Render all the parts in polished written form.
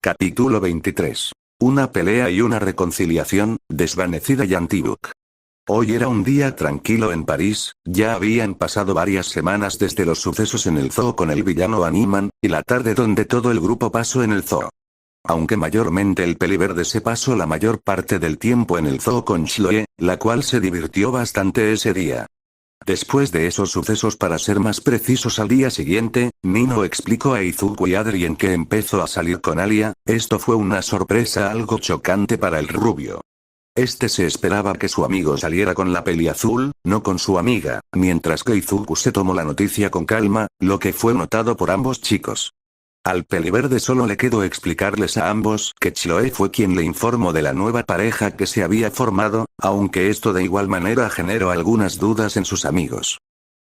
Capítulo 23. Una pelea y una reconciliación, desvanecida Yantibuk. Hoy era un día tranquilo en París, ya habían pasado varias semanas desde los sucesos en el zoo con el villano Animan, y la tarde donde todo el grupo pasó en el zoo. Aunque mayormente el peliverde se pasó la mayor parte del tiempo en el zoo con Chloe, la cual se divirtió bastante ese día. Después de esos sucesos, para ser más precisos al día siguiente, Nino explicó a Izuku y Adrien que empezó a salir con Alia. Esto fue una sorpresa algo chocante para el rubio. Este se esperaba que su amigo saliera con la peli azul, no con su amiga, mientras que Izuku se tomó la noticia con calma, lo que fue notado por ambos chicos. Al peliverde solo le quedó explicarles a ambos que Chloe fue quien le informó de la nueva pareja que se había formado, aunque esto de igual manera generó algunas dudas en sus amigos.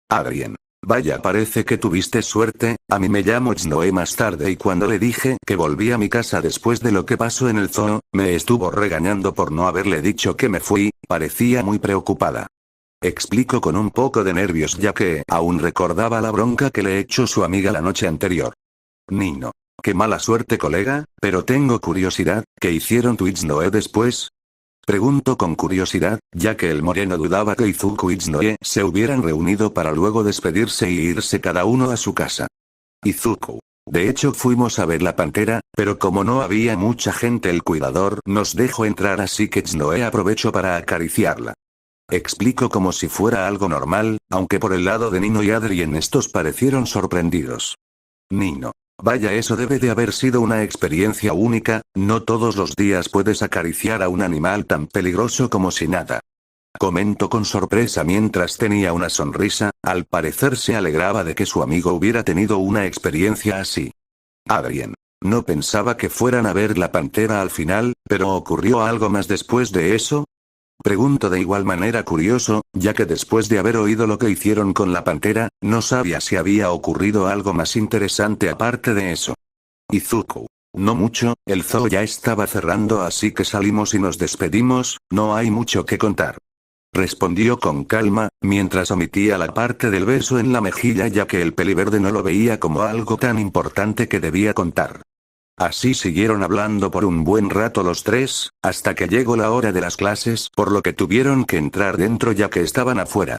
Adrien. Vaya, parece que tuviste suerte. A mí me llamó Chloe más tarde y cuando le dije que volví a mi casa después de lo que pasó en el zoo, me estuvo regañando por no haberle dicho que me fui, parecía muy preocupada. Explico con un poco de nervios ya que aún recordaba la bronca que le echó su amiga la noche anterior. Nino. Qué mala suerte, colega, pero tengo curiosidad, ¿qué hicieron tú y Chloe después? Pregunto con curiosidad, ya que el moreno dudaba que Izuku y Chloe se hubieran reunido para luego despedirse y irse cada uno a su casa. Izuku. De hecho fuimos a ver la pantera, pero como no había mucha gente el cuidador nos dejó entrar, así que Chloe aprovechó para acariciarla. Explico como si fuera algo normal, aunque por el lado de Nino y Adrien estos parecieron sorprendidos. Nino. Vaya, eso debe de haber sido una experiencia única, no todos los días puedes acariciar a un animal tan peligroso como si nada. Comento con sorpresa mientras tenía una sonrisa, al parecer se alegraba de que su amigo hubiera tenido una experiencia así. Adrien. No pensaba que fueran a ver la pantera al final, pero ¿ocurrió algo más después de eso? Pregunto de igual manera curioso, ya que después de haber oído lo que hicieron con la pantera, no sabía si había ocurrido algo más interesante aparte de eso. Izuku. No mucho, el zoo ya estaba cerrando así que salimos y nos despedimos, no hay mucho que contar. Respondió con calma, mientras omitía la parte del beso en la mejilla ya que el peliverde no lo veía como algo tan importante que debía contar. Así siguieron hablando por un buen rato los tres, hasta que llegó la hora de las clases, por lo que tuvieron que entrar dentro ya que estaban afuera.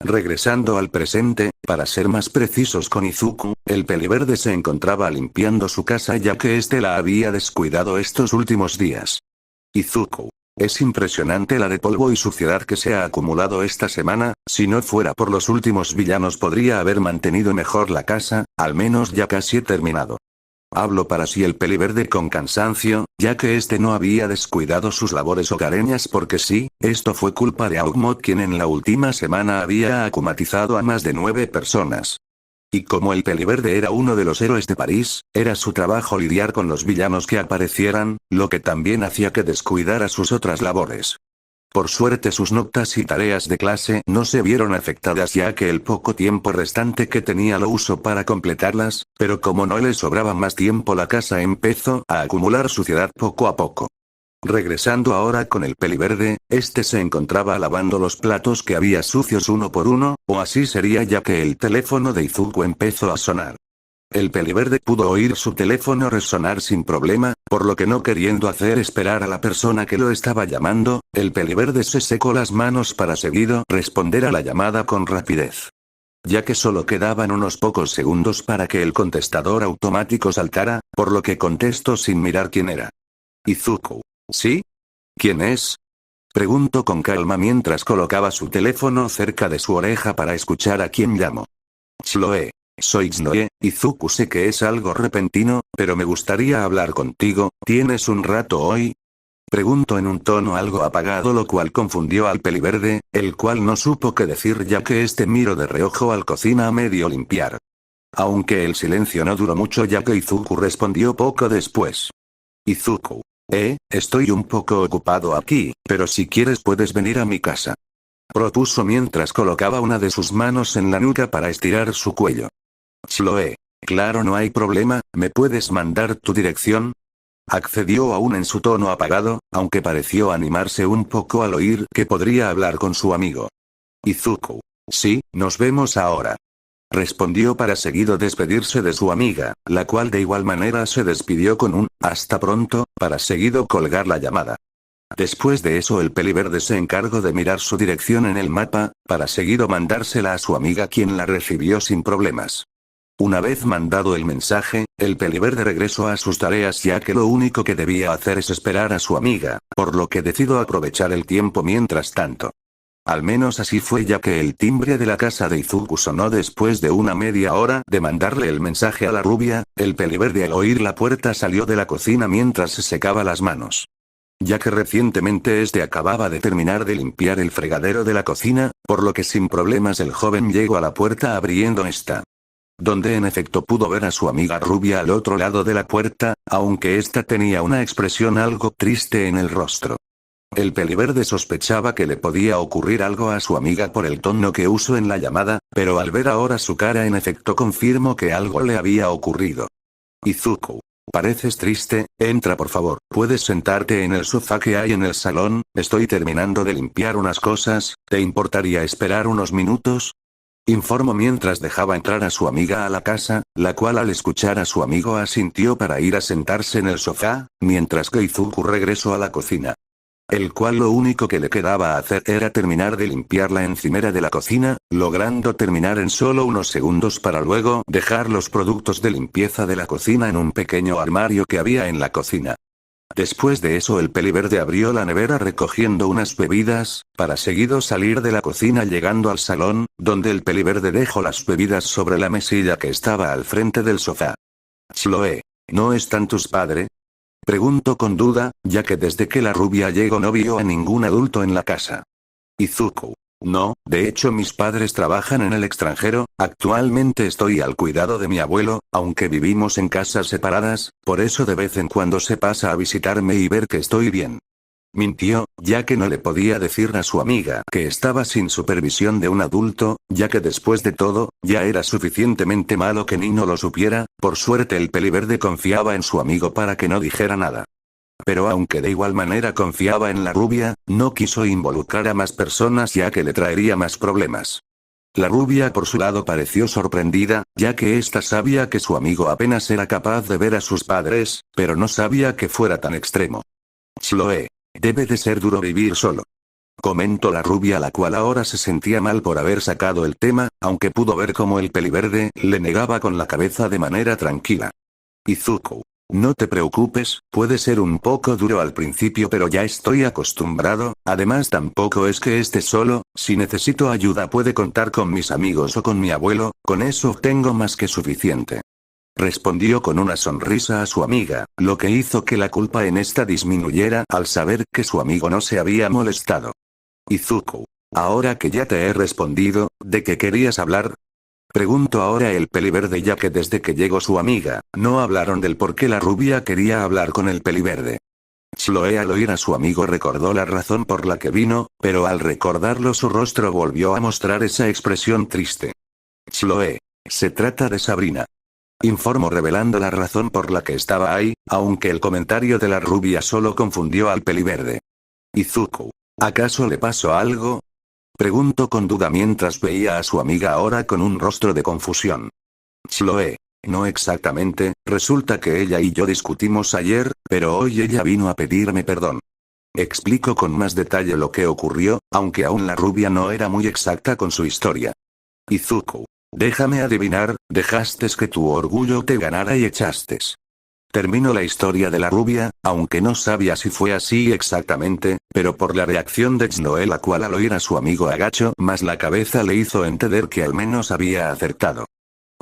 Regresando al presente, para ser más precisos con Izuku, el peliverde se encontraba limpiando su casa ya que este la había descuidado estos últimos días. Izuku. Es impresionante la de polvo y suciedad que se ha acumulado esta semana, si no fuera por los últimos villanos podría haber mantenido mejor la casa, al menos ya casi he terminado. Hablo para sí el peliverde con cansancio, ya que este no había descuidado sus labores hogareñas porque sí, esto fue culpa de Augmod quien en la última semana había akumatizado a más de 9 personas. Y como el peliverde era uno de los héroes de París, era su trabajo lidiar con los villanos que aparecieran, lo que también hacía que descuidara sus otras labores. Por suerte sus notas y tareas de clase no se vieron afectadas ya que el poco tiempo restante que tenía lo usó para completarlas, pero como no le sobraba más tiempo la casa empezó a acumular suciedad poco a poco. Regresando ahora con el peliverde, este se encontraba lavando los platos que había sucios uno por uno, o así sería ya que el teléfono de Izuku empezó a sonar. El peliverde pudo oír su teléfono resonar sin problema, por lo que no queriendo hacer esperar a la persona que lo estaba llamando, el peliverde se secó las manos para seguido responder a la llamada con rapidez. Ya que solo quedaban unos pocos segundos para que el contestador automático saltara, por lo que contestó sin mirar quién era. Izuku. ¿Sí? ¿Quién es? Preguntó con calma mientras colocaba su teléfono cerca de su oreja para escuchar a quién llamó. Chloe. Soy Chloe. Izuku, sé que es algo repentino, pero me gustaría hablar contigo, ¿tienes un rato hoy? Preguntó en un tono algo apagado, lo cual confundió al peliverde, el cual no supo qué decir ya que este miró de reojo al cocina a medio limpiar. Aunque el silencio no duró mucho ya que Izuku respondió poco después. Izuku. Estoy un poco ocupado aquí, pero si quieres puedes venir a mi casa. Propuso mientras colocaba una de sus manos en la nuca para estirar su cuello. Chloe. Claro, no hay problema, ¿me puedes mandar tu dirección? Accedió aún en su tono apagado, aunque pareció animarse un poco al oír que podría hablar con su amigo. Izuku. Sí, nos vemos ahora. respondió para seguido despedirse de su amiga, la cual de igual manera se despidió con un «hasta pronto», para seguido colgar la llamada. Después de eso el peliverde se encargó de mirar su dirección en el mapa, para seguido mandársela a su amiga quien la recibió sin problemas. Una vez mandado el mensaje, el peliverde regresó a sus tareas ya que lo único que debía hacer es esperar a su amiga, por lo que decidió aprovechar el tiempo mientras tanto. Al menos así fue ya que el timbre de la casa de Izuku sonó después de una media hora de mandarle el mensaje a la rubia, el peliverde al oír la puerta salió de la cocina mientras se secaba las manos. Ya que recientemente este acababa de terminar de limpiar el fregadero de la cocina, por lo que sin problemas el joven llegó a la puerta abriendo esta. Donde en efecto pudo ver a su amiga rubia al otro lado de la puerta, aunque ésta tenía una expresión algo triste en el rostro. El peliverde sospechaba que le podía ocurrir algo a su amiga por el tono que usó en la llamada, pero al ver ahora su cara en efecto confirmó que algo le había ocurrido. Izuku, pareces triste, entra por favor, puedes sentarte en el sofá que hay en el salón, estoy terminando de limpiar unas cosas, ¿te importaría esperar unos minutos? Informó mientras dejaba entrar a su amiga a la casa, la cual al escuchar a su amigo asintió para ir a sentarse en el sofá, mientras que Izuku regresó a la cocina. El cual lo único que le quedaba hacer era terminar de limpiar la encimera de la cocina, logrando terminar en solo unos segundos para luego dejar los productos de limpieza de la cocina en un pequeño armario que había en la cocina. Después de eso el peliverde abrió la nevera recogiendo unas bebidas, para seguido salir de la cocina llegando al salón, donde el peliverde dejó las bebidas sobre la mesilla que estaba al frente del sofá. Chloe, ¿no están tus padres? Preguntó con duda, ya que desde que la rubia llegó no vio a ningún adulto en la casa. Izuku. No, de hecho mis padres trabajan en el extranjero, actualmente estoy al cuidado de mi abuelo, aunque vivimos en casas separadas, por eso de vez en cuando se pasa a visitarme y ver que estoy bien. Mintió, ya que no le podía decir a su amiga que estaba sin supervisión de un adulto, ya que después de todo, ya era suficientemente malo que ni no lo supiera, por suerte el peliverde confiaba en su amigo para que no dijera nada. Pero aunque de igual manera confiaba en la rubia, no quiso involucrar a más personas ya que le traería más problemas. La rubia por su lado pareció sorprendida, ya que ésta sabía que su amigo apenas era capaz de ver a sus padres, pero no sabía que fuera tan extremo. Chloe, debe de ser duro vivir solo. Comentó la rubia, la cual ahora se sentía mal por haber sacado el tema, aunque pudo ver cómo el peliverde le negaba con la cabeza de manera tranquila. Izuku. No te preocupes, puede ser un poco duro al principio pero ya estoy acostumbrado, además tampoco es que esté solo, si necesito ayuda puede contar con mis amigos o con mi abuelo, con eso tengo más que suficiente. Respondió con una sonrisa a su amiga, lo que hizo que la culpa en esta disminuyera al saber que su amigo no se había molestado. Izuku. Ahora que ya te he respondido, ¿de qué querías hablar? Preguntó ahora el peliverde ya que desde que llegó su amiga, no hablaron del por qué la rubia quería hablar con el peliverde. Chloe al oír a su amigo recordó la razón por la que vino, pero al recordarlo su rostro volvió a mostrar esa expresión triste. Chloe. Se trata de Sabrina. Informó revelando la razón por la que estaba ahí, aunque el comentario de la rubia solo confundió al peliverde. Izuku. ¿Acaso le pasó algo? Preguntó con duda mientras veía a su amiga ahora con un rostro de confusión. Chloe. No exactamente, resulta que ella y yo discutimos ayer, pero hoy ella vino a pedirme perdón. Explico con más detalle lo que ocurrió, aunque aún la rubia no era muy exacta con su historia. Izuku. Déjame adivinar, dejaste que tu orgullo te ganara y echaste. Terminó la historia de la rubia, aunque no sabía si fue así exactamente, pero por la reacción de Chloe la cual al oír a su amigo agachó más la cabeza le hizo entender que al menos había acertado.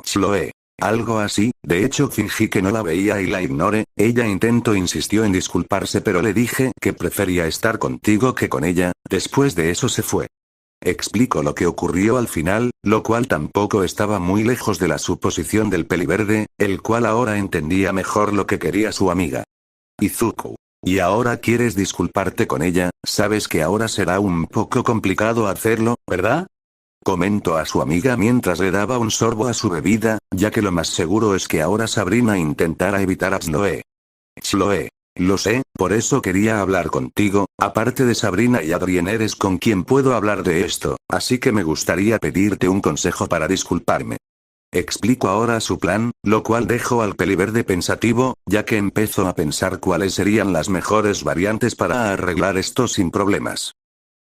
Chloe. Algo así, de hecho fingí que no la veía y la ignoré, ella insistió en disculparse pero le dije que prefería estar contigo que con ella, después de eso se fue. Explico lo que ocurrió al final, lo cual tampoco estaba muy lejos de la suposición del peliverde, el cual ahora entendía mejor lo que quería su amiga. Izuku. ¿Y ahora quieres disculparte con ella? Sabes que ahora será un poco complicado hacerlo, ¿verdad? Comentó a su amiga mientras le daba un sorbo a su bebida, ya que lo más seguro es que ahora Sabrina intentara evitar a Chloe. Chloe. Lo sé, por eso quería hablar contigo, aparte de Sabrina y Adrien eres con quien puedo hablar de esto, así que me gustaría pedirte un consejo para disculparme. Explico ahora su plan, lo cual dejó al peliverde pensativo, ya que empezó a pensar cuáles serían las mejores variantes para arreglar esto sin problemas.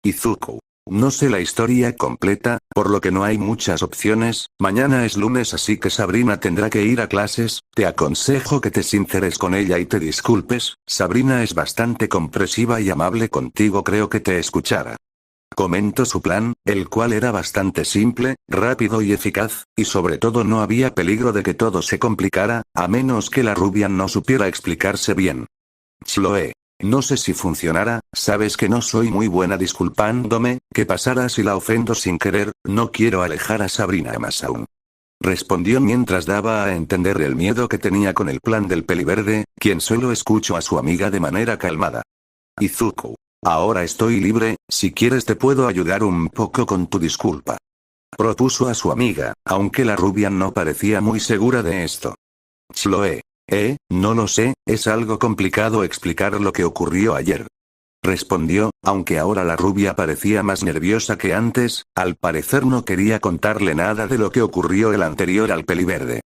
Izuku. No sé la historia completa, por lo que no hay muchas opciones. Mañana es lunes, así que Sabrina tendrá que ir a clases. Te aconsejo que te sinceres con ella y te disculpes. Sabrina es bastante comprensiva y amable contigo, creo que te escuchará. Comentó su plan, el cual era bastante simple, rápido y eficaz, y sobre todo no había peligro de que todo se complicara, a menos que la rubia no supiera explicarse bien. Chloe. No sé si funcionará, sabes que no soy muy buena disculpándome. ¿Qué pasará si la ofendo sin querer? No quiero alejar a Sabrina más aún. Respondió mientras daba a entender el miedo que tenía con el plan del peliverde, quien solo escuchó a su amiga de manera calmada. Izuku. Ahora estoy libre, si quieres te puedo ayudar un poco con tu disculpa. Propuso a su amiga, aunque la rubia no parecía muy segura de esto. Chloe. No lo sé, es algo complicado explicar lo que ocurrió ayer. Respondió, aunque ahora la rubia parecía más nerviosa que antes, al parecer no quería contarle nada de lo que ocurrió el anterior al peliverde.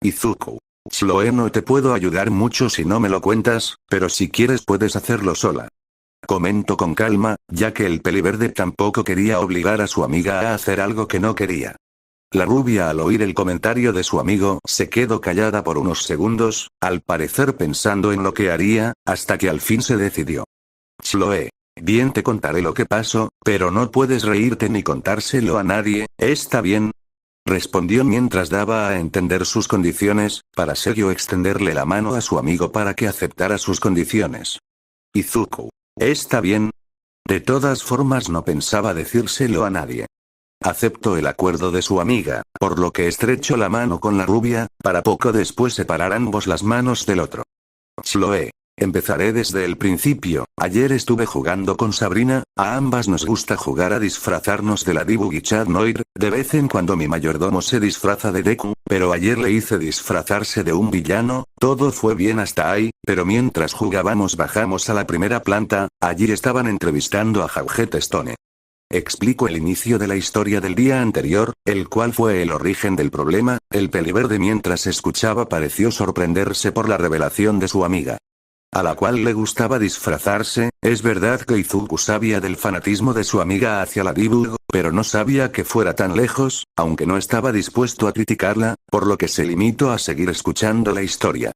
Izuku. Chloe, no te puedo ayudar mucho si no me lo cuentas, pero si quieres puedes hacerlo sola. Comentó con calma, ya que el peliverde tampoco quería obligar a su amiga a hacer algo que no quería. La rubia al oír el comentario de su amigo se quedó callada por unos segundos, al parecer pensando en lo que haría, hasta que al fin se decidió. Chloe. Bien, te contaré lo que pasó, pero no puedes reírte ni contárselo a nadie, ¿está bien? Respondió mientras daba a entender sus condiciones, para sello extenderle la mano a su amigo para que aceptara sus condiciones. Izuku. ¿Está bien? De todas formas no pensaba decírselo a nadie. Aceptó el acuerdo de su amiga, por lo que estrechó la mano con la rubia, para poco después separar ambos las manos del otro. Chloe. Empezaré desde el principio. Ayer estuve jugando con Sabrina, a ambas nos gusta jugar a disfrazarnos de la Dibu Gichat Noir, de vez en cuando mi mayordomo se disfraza de Deku, pero ayer le hice disfrazarse de un villano, todo fue bien hasta ahí, pero mientras jugábamos bajamos a la primera planta, allí estaban entrevistando a Jauget Stone. Explico el inicio de la historia del día anterior, el cual fue el origen del problema. El peliverde mientras escuchaba pareció sorprenderse por la revelación de su amiga, a la cual le gustaba disfrazarse. Es verdad que Izuku sabía del fanatismo de su amiga hacia la Dibu, pero no sabía que fuera tan lejos, aunque no estaba dispuesto a criticarla, por lo que se limitó a seguir escuchando la historia.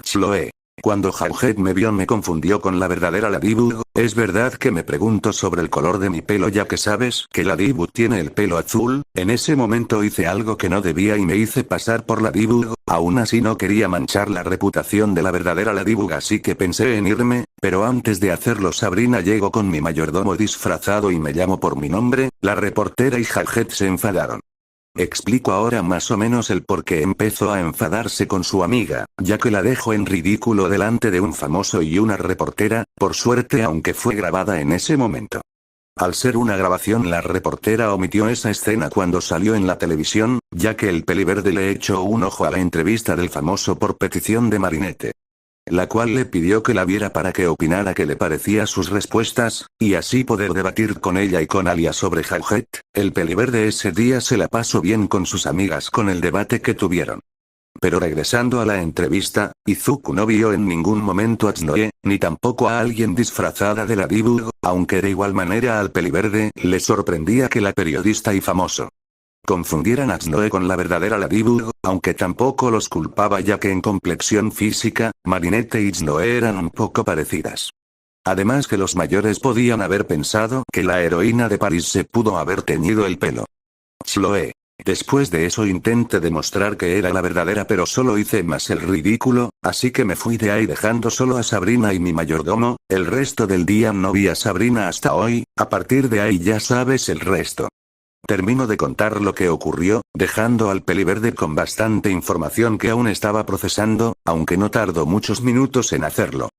Chloe. Cuando Jauget me vio me confundió con la verdadera Ladybug. Es verdad que me pregunto sobre el color de mi pelo, ya que sabes que Ladybug tiene el pelo azul. En ese momento hice algo que no debía y me hice pasar por Ladybug. Aún así no quería manchar la reputación de la verdadera Ladybug, así que pensé en irme, pero antes de hacerlo Sabrina llegó con mi mayordomo disfrazado y me llamó por mi nombre. La reportera y Jauget se enfadaron. Explico ahora más o menos el por qué empezó a enfadarse con su amiga, ya que la dejó en ridículo delante de un famoso y una reportera, por suerte aunque fue grabada en ese momento. Al ser una grabación, la reportera omitió esa escena cuando salió en la televisión, ya que el peliverde le echó un ojo a la entrevista del famoso por petición de Marinette, la cual le pidió que la viera para que opinara qué le parecía sus respuestas, y así poder debatir con ella y con Alia sobre Jauget. El peliverde ese día se la pasó bien con sus amigas con el debate que tuvieron. Pero regresando a la entrevista, Izuku no vio en ningún momento a Tsunoe, ni tampoco a alguien disfrazada de la Dibu, aunque de igual manera al peliverde le sorprendía que la periodista y famoso confundieran a Tsunoe con la verdadera Ladybug, aunque tampoco los culpaba, ya que en complexión física, Marinette y Tsunoe eran un poco parecidas. Además que los mayores podían haber pensado que la heroína de París se pudo haber teñido el pelo. Chloe. Después de eso intenté demostrar que era la verdadera, pero solo hice más el ridículo, así que me fui de ahí dejando solo a Sabrina y mi mayordomo. El resto del día no vi a Sabrina hasta hoy. A partir de ahí ya sabes el resto. Termino de contar lo que ocurrió, dejando al peliverde con bastante información que aún estaba procesando, aunque no tardó muchos minutos en hacerlo.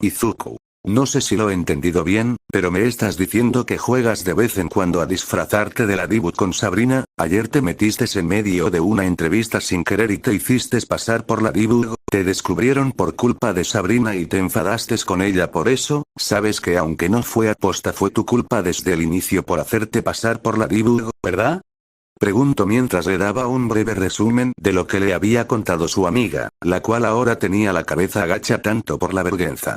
Izuku. No sé si lo he entendido bien, pero me estás diciendo que juegas de vez en cuando a disfrazarte de la Dibu con Sabrina. Ayer te metiste en medio de una entrevista sin querer y te hiciste pasar por la Dibu. Te descubrieron por culpa de Sabrina y te enfadaste con ella por eso. Sabes que aunque no fue aposta fue tu culpa desde el inicio por hacerte pasar por la Dibu, ¿verdad? Preguntó mientras le daba un breve resumen de lo que le había contado su amiga, la cual ahora tenía la cabeza agacha tanto por la vergüenza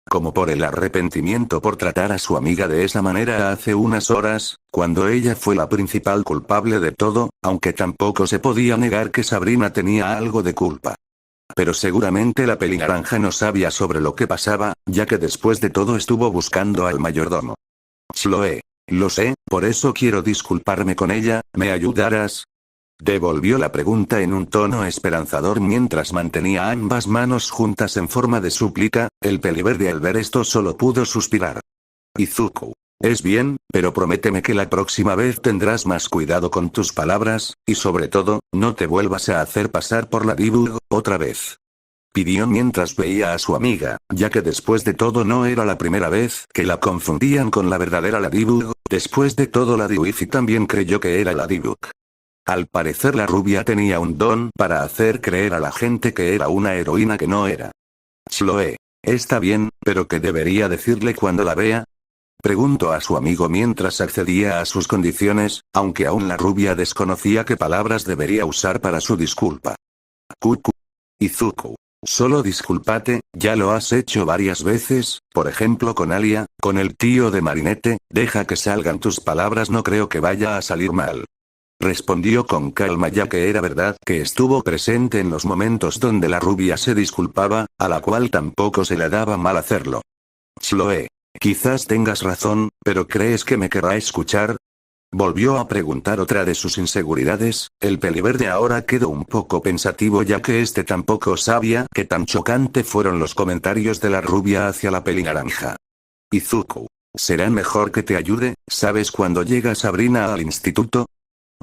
como por el arrepentimiento por tratar a su amiga de esa manera hace unas horas, cuando ella fue la principal culpable de todo, aunque tampoco se podía negar que Sabrina tenía algo de culpa. Pero seguramente la pelinaranja no sabía sobre lo que pasaba, ya que después de todo estuvo buscando al mayordomo. Chloe. Lo sé, por eso quiero disculparme con ella, ¿me ayudarás? Devolvió la pregunta en un tono esperanzador mientras mantenía ambas manos juntas en forma de súplica. El peliverde al ver esto solo pudo suspirar. Izuku. Es bien, pero prométeme que la próxima vez tendrás más cuidado con tus palabras, y sobre todo, no te vuelvas a hacer pasar por Ladybug otra vez. Pidió mientras veía a su amiga, ya que después de todo no era la primera vez que la confundían con la verdadera Ladybug. Después de todo Ladybug también creyó que era Ladybug. Al parecer la rubia tenía un don para hacer creer a la gente que era una heroína que no era. Chloe. Está bien, pero ¿qué debería decirle cuando la vea? Preguntó a su amigo mientras accedía a sus condiciones, aunque aún la rubia desconocía qué palabras debería usar para su disculpa. Kuku. Izuku. Solo discúlpate, ya lo has hecho varias veces, por ejemplo con Alia, con el tío de Marinette, deja que salgan tus palabras, no creo que vaya a salir mal. Respondió con calma ya que era verdad que estuvo presente en los momentos donde la rubia se disculpaba, a la cual tampoco se le daba mal hacerlo. Chloe. Quizás tengas razón, pero ¿crees que me querrá escuchar? Volvió a preguntar otra de sus inseguridades. El peliverde ahora quedó un poco pensativo ya que este tampoco sabía qué tan chocante fueron los comentarios de la rubia hacia la pelinaranja. Izuku. Será mejor que te ayude, ¿sabes cuándo llega Sabrina al instituto?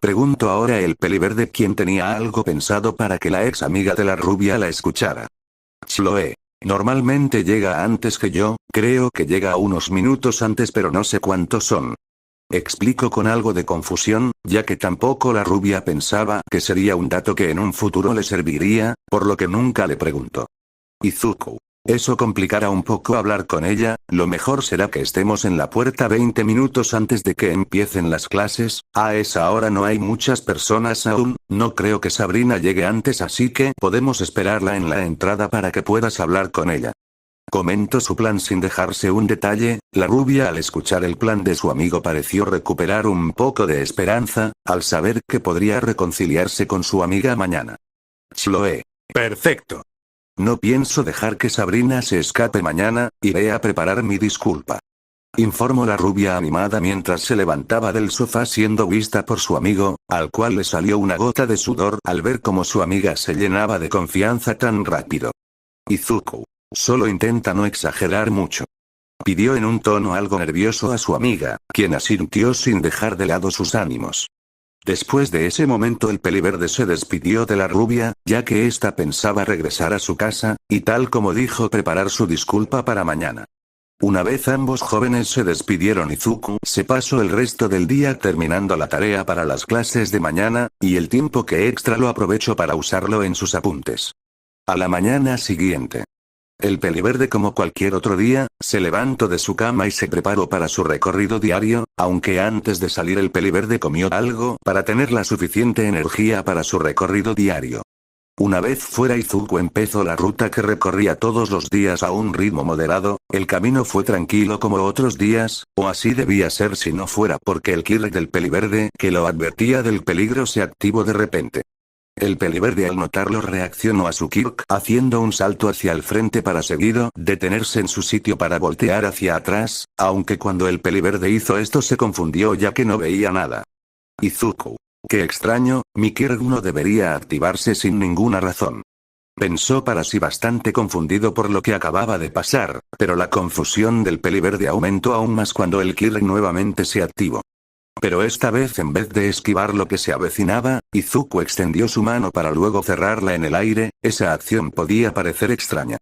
Preguntó ahora el peliverde, quien tenía algo pensado para que la ex amiga de la rubia la escuchara. Chloe. Normalmente llega antes que yo, creo que llega unos minutos antes pero no sé cuántos son. Explicó con algo de confusión, ya que tampoco la rubia pensaba que sería un dato que en un futuro le serviría, por lo que nunca le preguntó. Izuku. Eso complicará un poco hablar con ella, lo mejor será que estemos en la puerta 20 minutos antes de que empiecen las clases. A esa hora no hay muchas personas aún, no creo que Sabrina llegue antes, así que podemos esperarla en la entrada para que puedas hablar con ella. Comentó su plan sin dejarse un detalle. La rubia al escuchar el plan de su amigo pareció recuperar un poco de esperanza, al saber que podría reconciliarse con su amiga mañana. Chloe. Perfecto. No pienso dejar que Sabrina se escape mañana, iré a preparar mi disculpa. Informó la rubia animada mientras se levantaba del sofá siendo vista por su amigo, al cual le salió una gota de sudor al ver cómo su amiga se llenaba de confianza tan rápido. Izuku. Solo intenta no exagerar mucho. Pidió en un tono algo nervioso a su amiga, quien asintió sin dejar de lado sus ánimos. Después de ese momento el peliverde se despidió de la rubia, ya que ésta pensaba regresar a su casa, y tal como dijo preparar su disculpa para mañana. Una vez ambos jóvenes se despidieron, Izuku se pasó el resto del día terminando la tarea para las clases de mañana, y el tiempo que extra lo aprovechó para usarlo en sus apuntes. A la mañana siguiente. El peliverde, como cualquier otro día, se levantó de su cama y se preparó para su recorrido diario, aunque antes de salir el peliverde comió algo para tener la suficiente energía para su recorrido diario. Una vez fuera, Izuku empezó la ruta que recorría todos los días a un ritmo moderado. El camino fue tranquilo como otros días, o así debía ser si no fuera porque el Kirk del peliverde que lo advertía del peligro se activó de repente. El peliverde al notarlo reaccionó a su Kirk haciendo un salto hacia el frente para seguido detenerse en su sitio para voltear hacia atrás, aunque cuando el peliverde hizo esto se confundió ya que no veía nada. Izuku. Qué extraño, mi Kirk no debería activarse sin ninguna razón. Pensó para sí bastante confundido por lo que acababa de pasar, pero la confusión del peliverde aumentó aún más cuando el Kirk nuevamente se activó. Pero esta vez en vez de esquivar lo que se avecinaba, Izuku extendió su mano para luego cerrarla en el aire. Esa acción podía parecer extraña.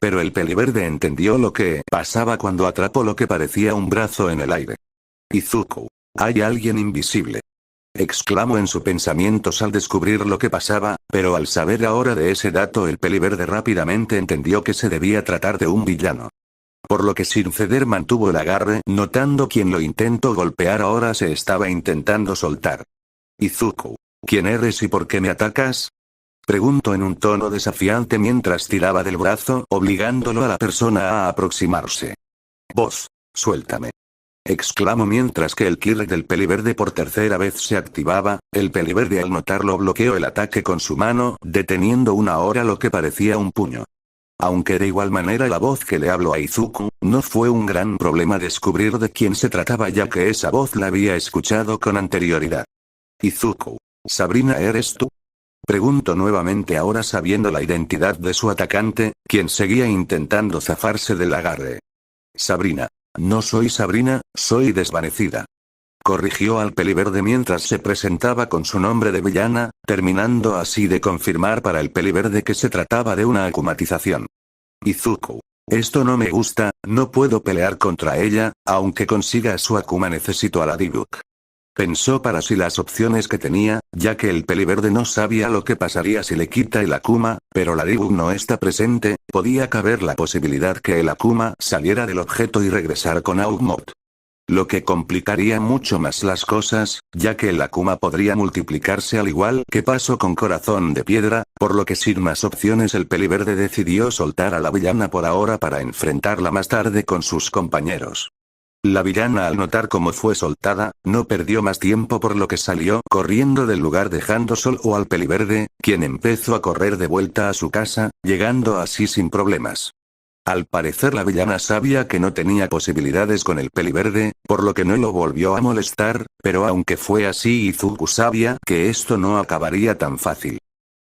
Pero el peliverde entendió lo que pasaba cuando atrapó lo que parecía un brazo en el aire. Izuku. Hay alguien invisible. Exclamó en sus pensamientos al descubrir lo que pasaba, pero al saber ahora de ese dato el peliverde rápidamente entendió que se debía tratar de un villano. Por lo que sin ceder mantuvo el agarre, notando quien lo intentó golpear ahora se estaba intentando soltar. Izuku. ¿Quién eres y por qué me atacas? Preguntó en un tono desafiante mientras tiraba del brazo, obligándolo a la persona a aproximarse. Vos, suéltame. Exclamó mientras que el Kirk del peliverde por tercera vez se activaba. El peliverde al notarlo bloqueó el ataque con su mano, deteniendo una hora lo que parecía un puño. Aunque de igual manera la voz que le habló a Izuku, no fue un gran problema descubrir de quién se trataba ya que esa voz la había escuchado con anterioridad. Izuku. ¿Sabrina eres tú? Preguntó nuevamente ahora sabiendo la identidad de su atacante, quien seguía intentando zafarse del agarre. Sabrina. No soy Sabrina, soy desvanecida. Corrigió al peliverde mientras se presentaba con su nombre de villana, terminando así de confirmar para el peliverde que se trataba de una akumatización. Izuku. Esto no me gusta, no puedo pelear contra ella, aunque consiga a su Akuma necesito a la Diluc. Pensó para sí las opciones que tenía, ya que el peliverde no sabía lo que pasaría si le quita el Akuma, pero la Diluc no está presente, podía caber la posibilidad que el Akuma saliera del objeto y regresar con Augmod. Lo que complicaría mucho más las cosas, ya que el Akuma podría multiplicarse al igual que pasó con Corazón de Piedra, por lo que sin más opciones el peliverde decidió soltar a la villana por ahora para enfrentarla más tarde con sus compañeros. La villana al notar cómo fue soltada, no perdió más tiempo por lo que salió corriendo del lugar dejando solo al peliverde, quien empezó a correr de vuelta a su casa, llegando así sin problemas. Al parecer la villana sabía que no tenía posibilidades con el peliverde, por lo que no lo volvió a molestar, pero aunque fue así Izuku sabía que esto no acabaría tan fácil.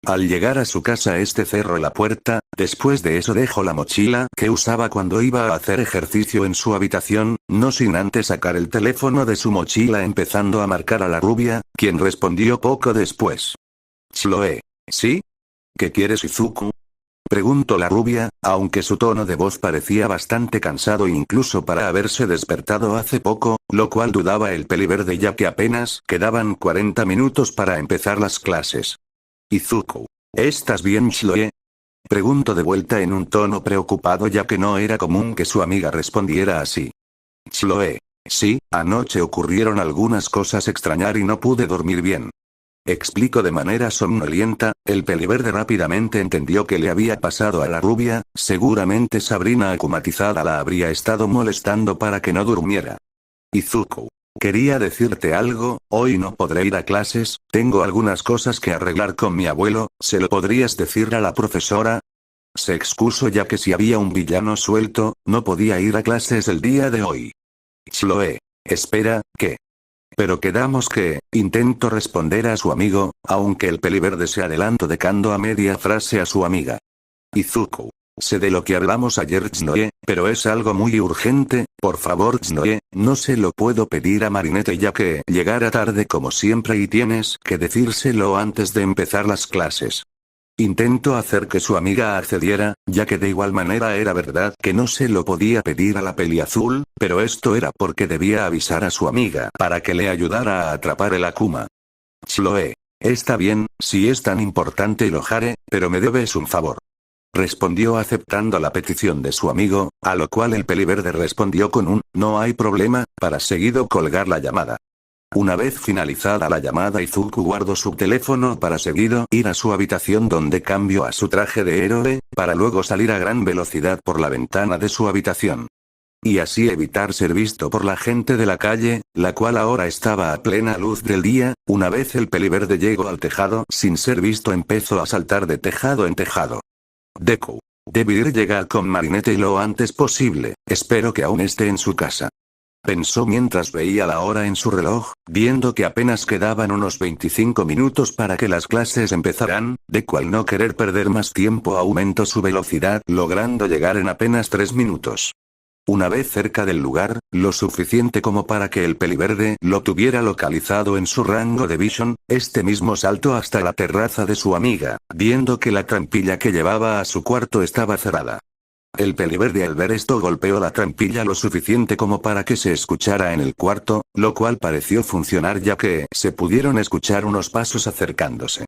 Al llegar a su casa cerró la puerta, después de eso dejó la mochila que usaba cuando iba a hacer ejercicio en su habitación, no sin antes sacar el teléfono de su mochila empezando a marcar a la rubia, quien respondió poco después. Chloe. ¿Sí? ¿Qué quieres Izuku? Preguntó la rubia, aunque su tono de voz parecía bastante cansado incluso para haberse despertado hace poco, lo cual dudaba el peliverde ya que apenas quedaban 40 minutos para empezar las clases. Izuku. ¿Estás bien Chloe? Preguntó de vuelta en un tono preocupado ya que no era común que su amiga respondiera así. Chloe. Sí, anoche ocurrieron algunas cosas extrañas y no pude dormir bien. Explicó de manera somnolienta, el peliverde rápidamente entendió que le había pasado a la rubia, seguramente Sabrina akumatizada la habría estado molestando para que no durmiera. Izuku. Quería decirte algo, hoy no podré ir a clases, tengo algunas cosas que arreglar con mi abuelo, ¿se lo podrías decir a la profesora? Se excusó ya que si había un villano suelto, no podía ir a clases el día de hoy. Chloe. Espera, ¿qué? Pero quedamos que, intentó responder a su amigo, aunque el peliverde se adelantó dejando a media frase a su amiga. Izuku. Sé de lo que hablamos ayer Chloe, pero es algo muy urgente, por favor Chloe, no se lo puedo pedir a Marinette ya que llegará tarde como siempre y tienes que decírselo antes de empezar las clases. Intentó hacer que su amiga accediera, ya que de igual manera era verdad que no se lo podía pedir a la peliazul, pero esto era porque debía avisar a su amiga para que le ayudara a atrapar el Akuma. Chloe. Está bien, si es tan importante lo haré, pero me debes un favor. Respondió aceptando la petición de su amigo, a lo cual el peliverde respondió con un no hay problema, para seguido colgar la llamada. Una vez finalizada la llamada Izuku guardó su teléfono para seguido ir a su habitación donde cambió a su traje de héroe, para luego salir a gran velocidad por la ventana de su habitación. Y así evitar ser visto por la gente de la calle, la cual ahora estaba a plena luz del día. Una vez el peliverde llegó al tejado sin ser visto empezó a saltar de tejado en tejado. Deku. Debe ir llegar con Marinette lo antes posible, espero que aún esté en su casa. Pensó mientras veía la hora en su reloj, viendo que apenas quedaban unos 25 minutos para que las clases empezaran, Deku al no querer perder más tiempo aumentó su velocidad logrando llegar en apenas 3 minutos. Una vez cerca del lugar, lo suficiente como para que el peliverde lo tuviera localizado en su rango de vision, mismo saltó hasta la terraza de su amiga, viendo que la trampilla que llevaba a su cuarto estaba cerrada. El peliverde al ver esto golpeó la trampilla lo suficiente como para que se escuchara en el cuarto, lo cual pareció funcionar ya que se pudieron escuchar unos pasos acercándose.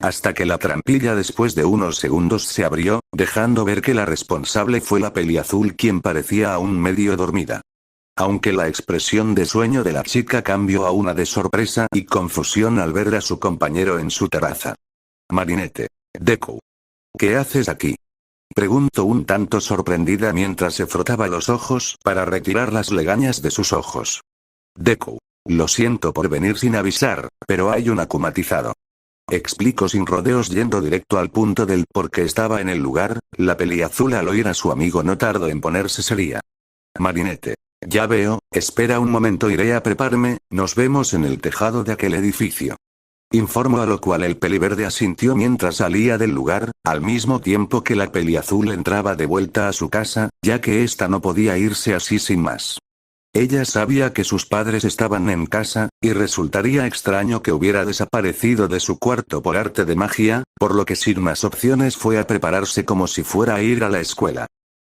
Hasta que la trampilla después de unos segundos se abrió, dejando ver que la responsable fue la peliazul quien parecía aún medio dormida. aunque la expresión de sueño de la chica cambió a una de sorpresa y confusión al ver a su compañero en su terraza. Marinette. Deku. ¿Qué haces aquí? Preguntó un tanto sorprendida mientras se frotaba los ojos para retirar las legañas de sus ojos. Deku. Lo siento por venir sin avisar, pero hay un akumatizado. Explicó sin rodeos yendo directo al punto del por qué estaba en el lugar. La peliazul al oír a su amigo no tardó en ponerse seria. Marinette. Ya veo, espera un momento, iré a prepararme, nos vemos en el tejado de aquel edificio. Informó, a lo cual el peliverde asintió mientras salía del lugar, al mismo tiempo que la peliazul entraba de vuelta a su casa, ya que ésta no podía irse así sin más. Ella sabía que sus padres estaban en casa, y resultaría extraño que hubiera desaparecido de su cuarto por arte de magia, por lo que sin más opciones fue a prepararse como si fuera a ir a la escuela.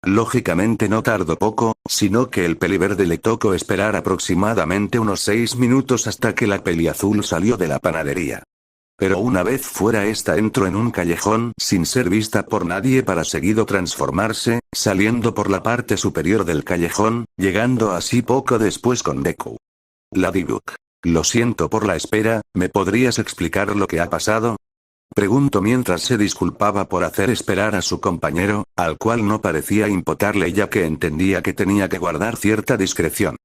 Lógicamente no tardó poco, sino que el peliverde le tocó esperar aproximadamente unos 6 minutos hasta que la peliazul salió de la panadería. Pero una vez fuera esta entró en un callejón sin ser vista por nadie para seguido transformarse, saliendo por la parte superior del callejón, llegando así poco después con Deku. Ladybug. Lo siento por la espera, ¿me podrías explicar lo que ha pasado? Preguntó mientras se disculpaba por hacer esperar a su compañero, al cual no parecía importarle ya que entendía que tenía que guardar cierta discreción.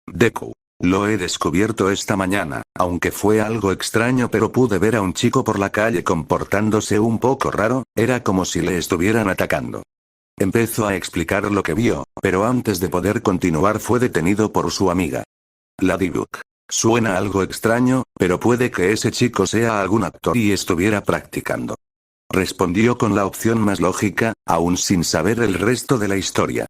Deku. Lo he descubierto esta mañana, aunque fue algo extraño, pero pude ver a un chico por la calle comportándose un poco raro, era como si le estuvieran atacando. Empezó a explicar lo que vio, pero antes de poder continuar fue detenido por su amiga. Ladybug. Suena algo extraño, pero puede que ese chico sea algún actor y estuviera practicando. Respondió con la opción más lógica, aún sin saber el resto de la historia.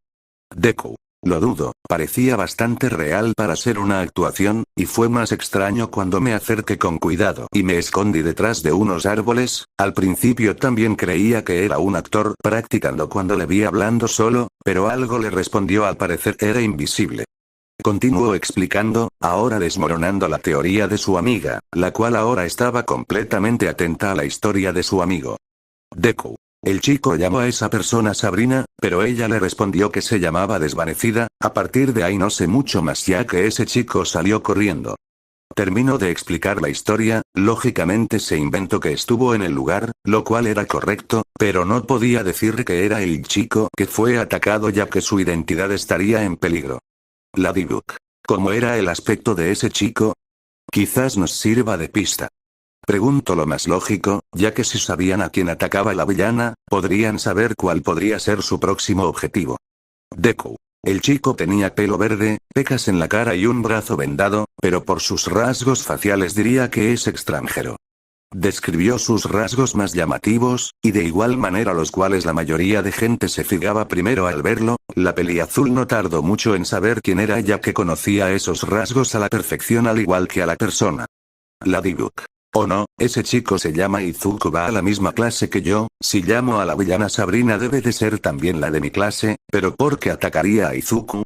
Deku. Lo dudo, parecía bastante real para ser una actuación, y fue más extraño cuando me acerqué con cuidado y me escondí detrás de unos árboles. Al principio también creía que era un actor practicando cuando le vi hablando solo, pero algo le respondió, al parecer era invisible. Continuó explicando, ahora desmoronando la teoría de su amiga, la cual ahora estaba completamente atenta a la historia de su amigo. Deku. El chico llamó a esa persona Sabrina, pero ella le respondió que se llamaba Desvanecida. A partir de ahí no sé mucho más, ya que ese chico salió corriendo. Terminó de explicar la historia, lógicamente se inventó que estuvo en el lugar, lo cual era correcto, pero no podía decir que era el chico que fue atacado ya que su identidad estaría en peligro. Ladybug. ¿Cómo era el aspecto de ese chico? Quizás nos sirva de pista. Pregunto lo más lógico, ya que si sabían a quién atacaba la villana, podrían saber cuál podría ser su próximo objetivo. Deku. El chico tenía pelo verde, pecas en la cara y un brazo vendado, pero por sus rasgos faciales diría que es extranjero. Describió sus rasgos más llamativos, y de igual manera los cuales la mayoría de gente se fijaba primero al verlo. La peliazul no tardó mucho en saber quién era, ya que conocía esos rasgos a la perfección al igual que a la persona. Ladybug. Oh no, ese chico se llama Izuku, va a la misma clase que yo. Si llamo a la villana Sabrina debe de ser también la de mi clase, pero ¿por qué atacaría a Izuku?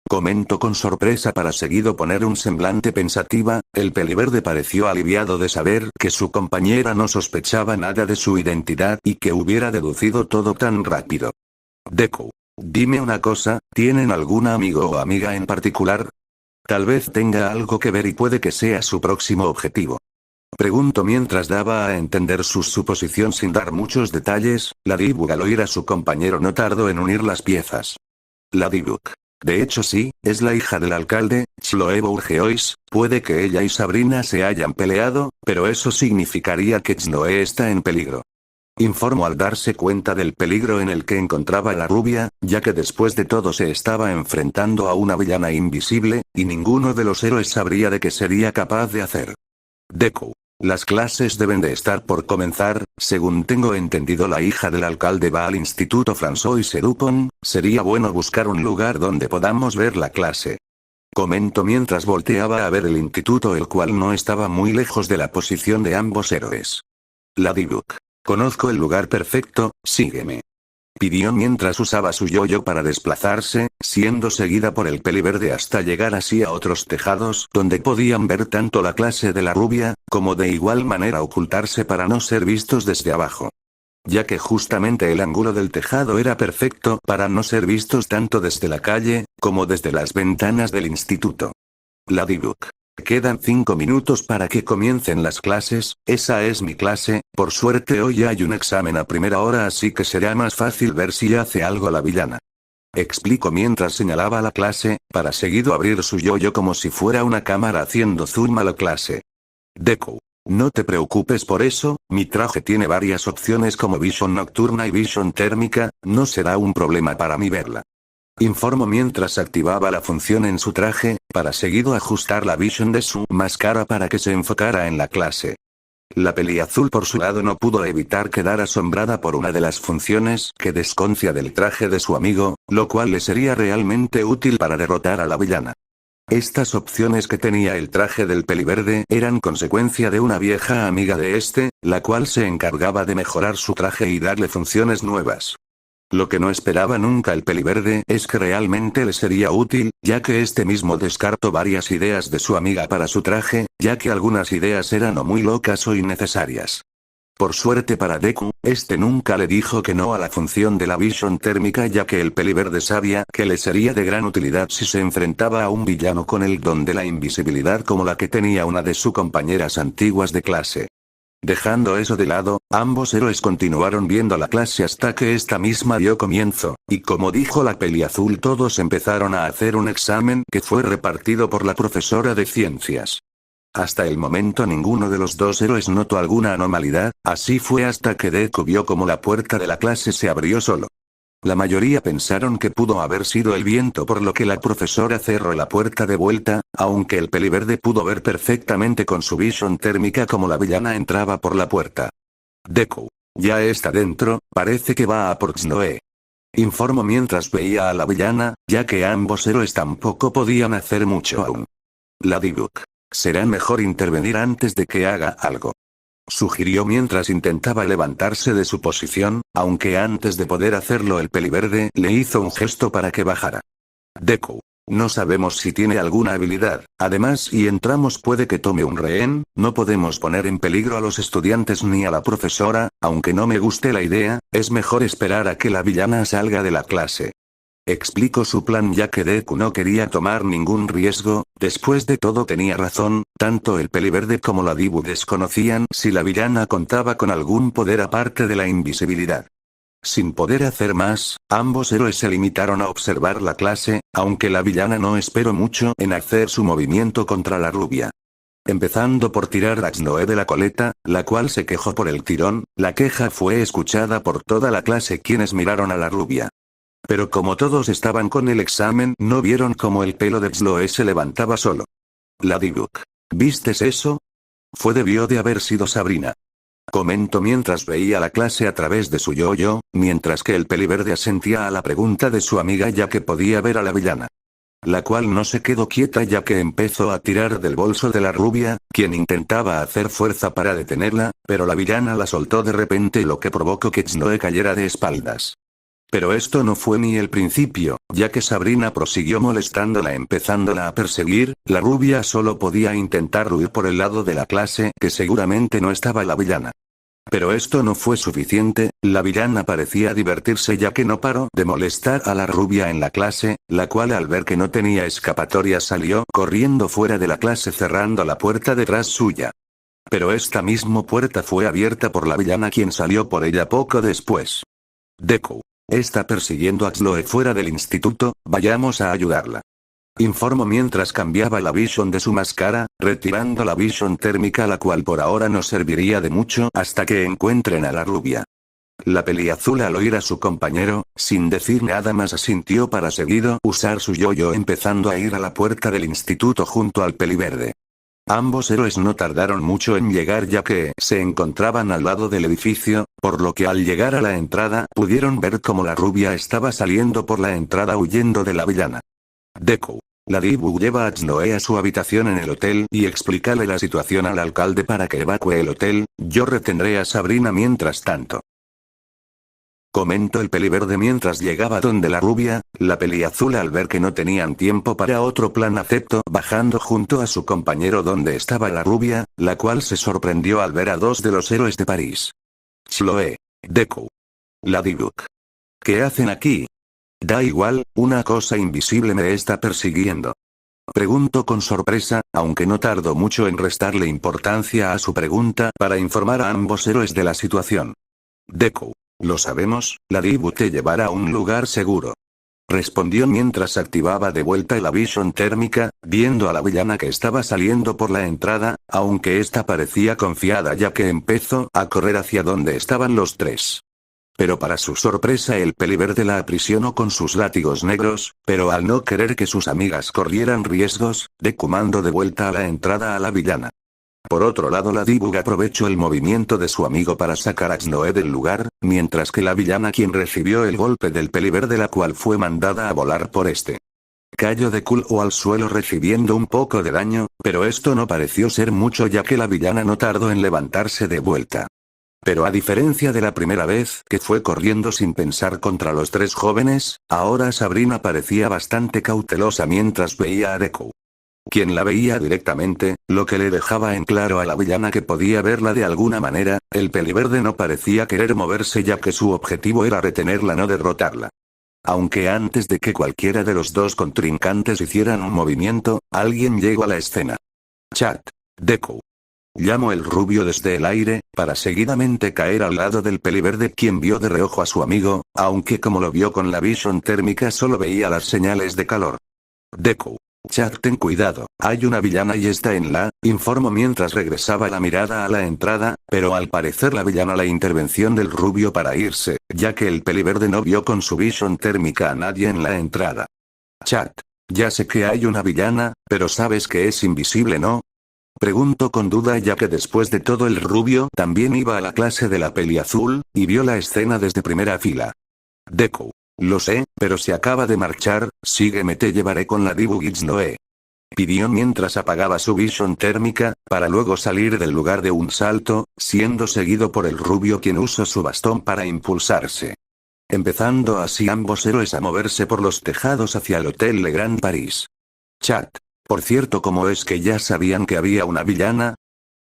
Comentó con sorpresa para seguido poner un semblante pensativa. El peliverde pareció aliviado de saber que su compañera no sospechaba nada de su identidad y que hubiera deducido todo tan rápido. Deku. Dime una cosa, ¿tienen algún amigo o amiga en particular? Tal vez tenga algo que ver y puede que sea su próximo objetivo. Preguntó mientras daba a entender su suposición sin dar muchos detalles. Ladybug, al oír a su compañero no tardó en unir las piezas. Ladybug. De hecho sí, es la hija del alcalde, Chloe Bourgeois. Puede que ella y Sabrina se hayan peleado, pero eso significaría que Chloe está en peligro. Informó al darse cuenta del peligro en el que encontraba la rubia, ya que después de todo se estaba enfrentando a una villana invisible, y ninguno de los héroes sabría de qué sería capaz de hacer. Deku. Las clases deben de estar por comenzar, según tengo entendido la hija del alcalde va al Instituto François Dupont, sería bueno buscar un lugar donde podamos ver la clase. Comentó mientras volteaba a ver el instituto, el cual no estaba muy lejos de la posición de ambos héroes. Ladybug. Conozco el lugar perfecto, sígueme. Pidió mientras usaba su yoyo para desplazarse, siendo seguida por el peliverde hasta llegar así a otros tejados donde podían ver tanto la clase de la rubia, como de igual manera ocultarse para no ser vistos desde abajo. ya que justamente el ángulo del tejado era perfecto para no ser vistos tanto desde la calle, como desde las ventanas del instituto. Ladybug. Quedan 5 minutos para que comiencen las clases, esa es mi clase, por suerte hoy hay un examen a primera hora así que será más fácil ver si hace algo la villana. Explicó mientras señalaba la clase, para seguido abrir su yo-yo como si fuera una cámara haciendo zoom a la clase. Deku. No te preocupes por eso, mi traje tiene varias opciones como visión nocturna y visión térmica, no será un problema para mí verla. Informó mientras activaba la función en su traje, para seguido ajustar la visión de su máscara para que se enfocara en la clase. La peliazul por su lado no pudo evitar quedar asombrada por una de las funciones que desconcia del traje de su amigo, lo cual le sería realmente útil para derrotar a la villana. Estas opciones que tenía el traje del peliverde eran consecuencia de una vieja amiga de este, la cual se encargaba de mejorar su traje y darle funciones nuevas. Lo que no esperaba nunca el peliverde es que realmente le sería útil, ya que este mismo descartó varias ideas de su amiga para su traje, ya que algunas ideas eran o muy locas o innecesarias. Por suerte para Deku, este nunca le dijo que no a la función de la visión térmica ya que el peliverde sabía que le sería de gran utilidad si se enfrentaba a un villano con el don de la invisibilidad como la que tenía una de sus compañeras antiguas de clase. Dejando eso de lado, ambos héroes continuaron viendo la clase hasta que esta misma dio comienzo, y como dijo la peliazul todos empezaron a hacer un examen que fue repartido por la profesora de ciencias. Hasta el momento ninguno de los dos héroes notó alguna anomalidad, así fue hasta que Deku vio como la puerta de la clase se abrió solo. La mayoría pensaron que pudo haber sido el viento por lo que la profesora cerró la puerta de vuelta, aunque el peliverde pudo ver perfectamente con su visión térmica como la villana entraba por la puerta. Deku. Ya está dentro, parece que va a por Xnoe. Informó mientras veía a la villana, ya que ambos héroes tampoco podían hacer mucho aún. Ladybug. Será mejor intervenir antes de que haga algo. Sugirió mientras intentaba levantarse de su posición, aunque antes de poder hacerlo el peliverde le hizo un gesto para que bajara. Deku. No sabemos si tiene alguna habilidad, además si entramos puede que tome un rehén, no podemos poner en peligro a los estudiantes ni a la profesora, aunque no me guste la idea, es mejor esperar a que la villana salga de la clase. Explicó su plan ya que Deku no quería tomar ningún riesgo, después de todo tenía razón, tanto el peliverde como la Dibu desconocían si la villana contaba con algún poder aparte de la invisibilidad. Sin poder hacer más, ambos héroes se limitaron a observar la clase, aunque la villana no esperó mucho en hacer su movimiento contra la rubia. Empezando por tirar a Xnoe de la coleta, la cual se quejó por el tirón, la queja fue escuchada por toda la clase quienes miraron a la rubia. Pero como todos estaban con el examen no vieron cómo el pelo de Xnoe se levantaba solo. Ladybug. ¿Vistes eso? Debió de haber sido Sabrina. Comentó mientras veía la clase a través de su yo-yo, mientras que el peliverde asentía a la pregunta de su amiga ya que podía ver a la villana. La cual no se quedó quieta ya que empezó a tirar del bolso de la rubia, quien intentaba hacer fuerza para detenerla, pero la villana la soltó de repente lo que provocó que Xnoe cayera de espaldas. Pero esto no fue ni el principio, ya que Sabrina prosiguió molestándola empezándola a perseguir, la rubia solo podía intentar huir por el lado de la clase que seguramente no estaba la villana. Pero esto no fue suficiente, la villana parecía divertirse ya que no paró de molestar a la rubia en la clase, la cual al ver que no tenía escapatoria salió corriendo fuera de la clase cerrando la puerta detrás suya. Pero esta misma puerta fue abierta por la villana quien salió por ella poco después. Deku. Está persiguiendo a Xnoe fuera del instituto, vayamos a ayudarla. Informó mientras cambiaba la visión de su máscara, retirando la visión térmica la cual por ahora no serviría de mucho hasta que encuentren a la rubia. La peliazul al oír a su compañero, sin decir nada más asintió para seguido usar su yo-yo empezando a ir a la puerta del instituto junto al peliverde. Ambos héroes no tardaron mucho en llegar ya que se encontraban al lado del edificio, por lo que al llegar a la entrada pudieron ver cómo la rubia estaba saliendo por la entrada huyendo de la villana. Deku. Ladybug lleva a Xnoe a su habitación en el hotel y explícale la situación al alcalde para que evacúe el hotel, yo retendré a Sabrina mientras tanto. Comentó el peliverde mientras llegaba donde la rubia, la peliazul al ver que no tenían tiempo para otro plan aceptó bajando junto a su compañero donde estaba la rubia, la cual se sorprendió al ver a dos de los héroes de París. Chloe. Deku. Ladybug. ¿Qué hacen aquí? Da igual, una cosa invisible me está persiguiendo. Pregunto con sorpresa, aunque no tardo mucho en restarle importancia a su pregunta para informar a ambos héroes de la situación. Deku. Lo sabemos, Ladybug te llevará a un lugar seguro. Respondió mientras activaba de vuelta la visión térmica, viendo a la villana que estaba saliendo por la entrada, aunque esta parecía confiada ya que empezó a correr hacia donde estaban los tres. Pero para su sorpresa el peliverde la aprisionó con sus látigos negros, pero al no querer que sus amigas corrieran riesgos, Deku mandó de vuelta a la entrada a la villana. Por otro lado Ladybug aprovechó el movimiento de su amigo para sacar a Snow del lugar, mientras que la villana quien recibió el golpe del peliverde la cual fue mandada a volar por este. Cayó de culo al suelo recibiendo un poco de daño, pero esto no pareció ser mucho ya que la villana no tardó en levantarse de vuelta. Pero a diferencia de la primera vez que fue corriendo sin pensar contra los tres jóvenes, ahora Sabrina parecía bastante cautelosa mientras veía a Deku. Quien la veía directamente, lo que le dejaba en claro a la villana que podía verla de alguna manera, el peliverde no parecía querer moverse ya que su objetivo era retenerla no derrotarla. Aunque antes de que cualquiera de los dos contrincantes hicieran un movimiento, alguien llegó a la escena. Chat. Deku. Llamó el rubio desde el aire, para seguidamente caer al lado del peliverde quien vio de reojo a su amigo, aunque como lo vio con la visión térmica solo veía las señales de calor. Deku. Chat, ten cuidado, hay una villana y está en la, informó mientras regresaba la mirada a la entrada, pero al parecer la villana la intervención del rubio para irse, ya que el peliverde no vio con su visión térmica a nadie en la entrada. Chat. Ya sé que hay una villana, pero sabes que es invisible, ¿no? Preguntó con duda ya que después de todo el rubio también iba a la clase de la peli azul, y vio la escena desde primera fila. Deku. Lo sé, pero se acaba de marchar, sígueme te llevaré con Ladybug y Snow. Pidió mientras apagaba su visión térmica, para luego salir del lugar de un salto, siendo seguido por el rubio quien usó su bastón para impulsarse. Empezando así ambos héroes a moverse por los tejados hacia el Hotel Le Grand Paris. Chat. Por cierto, ¿cómo es que ya sabían que había una villana?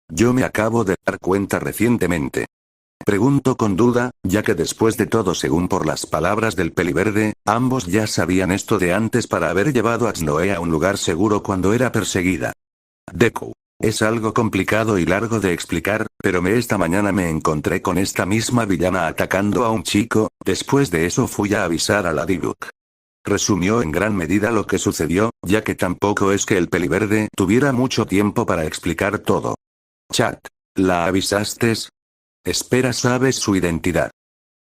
Yo me acabo de dar cuenta recientemente. Pregunto con duda, ya que después de todo según por las palabras del peliverde, ambos ya sabían esto de antes para haber llevado a Snow a un lugar seguro cuando era perseguida. Deku. Es algo complicado y largo de explicar, pero esta mañana me encontré con esta misma villana atacando a un chico, después de eso fui a avisar a Ladybug. Resumió en gran medida lo que sucedió, ya que tampoco es que el peliverde tuviera mucho tiempo para explicar todo. Chat. ¿La avisaste? Espera, ¿sabes su identidad?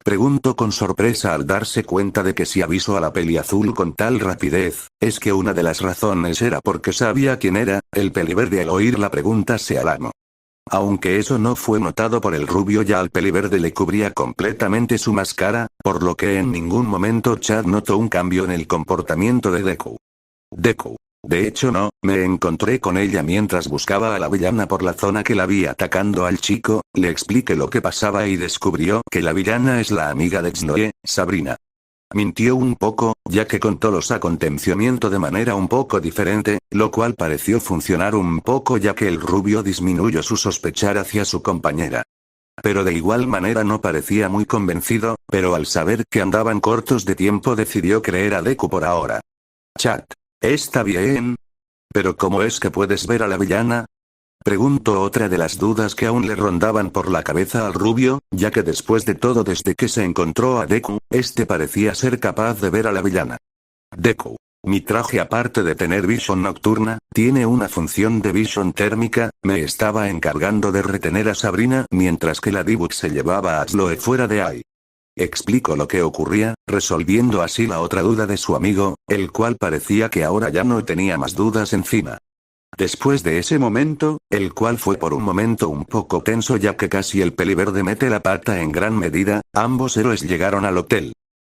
Preguntó con sorpresa al darse cuenta de que si avisó a la peli azul con tal rapidez, es que una de las razones era porque sabía quién era, el peliverde al oír la pregunta se alarmó. Aunque eso no fue notado por el rubio ya al peliverde le cubría completamente su máscara, por lo que en ningún momento Chad notó un cambio en el comportamiento de Deku. Deku. De hecho no, me encontré con ella mientras buscaba a la villana por la zona que la vi atacando al chico, le expliqué lo que pasaba y descubrió que la villana es la amiga de Snow, Sabrina. Mintió un poco, ya que contó los acontecimientos de manera un poco diferente, lo cual pareció funcionar un poco ya que el rubio disminuyó su sospechar hacia su compañera. Pero de igual manera no parecía muy convencido, pero al saber que andaban cortos de tiempo decidió creer a Deku por ahora. Chat. Está bien. ¿Pero cómo es que puedes ver a la villana? Preguntó otra de las dudas que aún le rondaban por la cabeza al rubio, ya que después de todo desde que se encontró a Deku, este parecía ser capaz de ver a la villana. Deku. Mi traje aparte de tener visión nocturna, tiene una función de visión térmica, me estaba encargando de retener a Sabrina mientras que Ladybug se llevaba a Snow fuera de ahí. Explicó lo que ocurría, resolviendo así la otra duda de su amigo, el cual parecía que ahora ya no tenía más dudas encima. Después de ese momento, el cual fue por un momento un poco tenso ya que casi el peliverde mete la pata en gran medida, ambos héroes llegaron al hotel.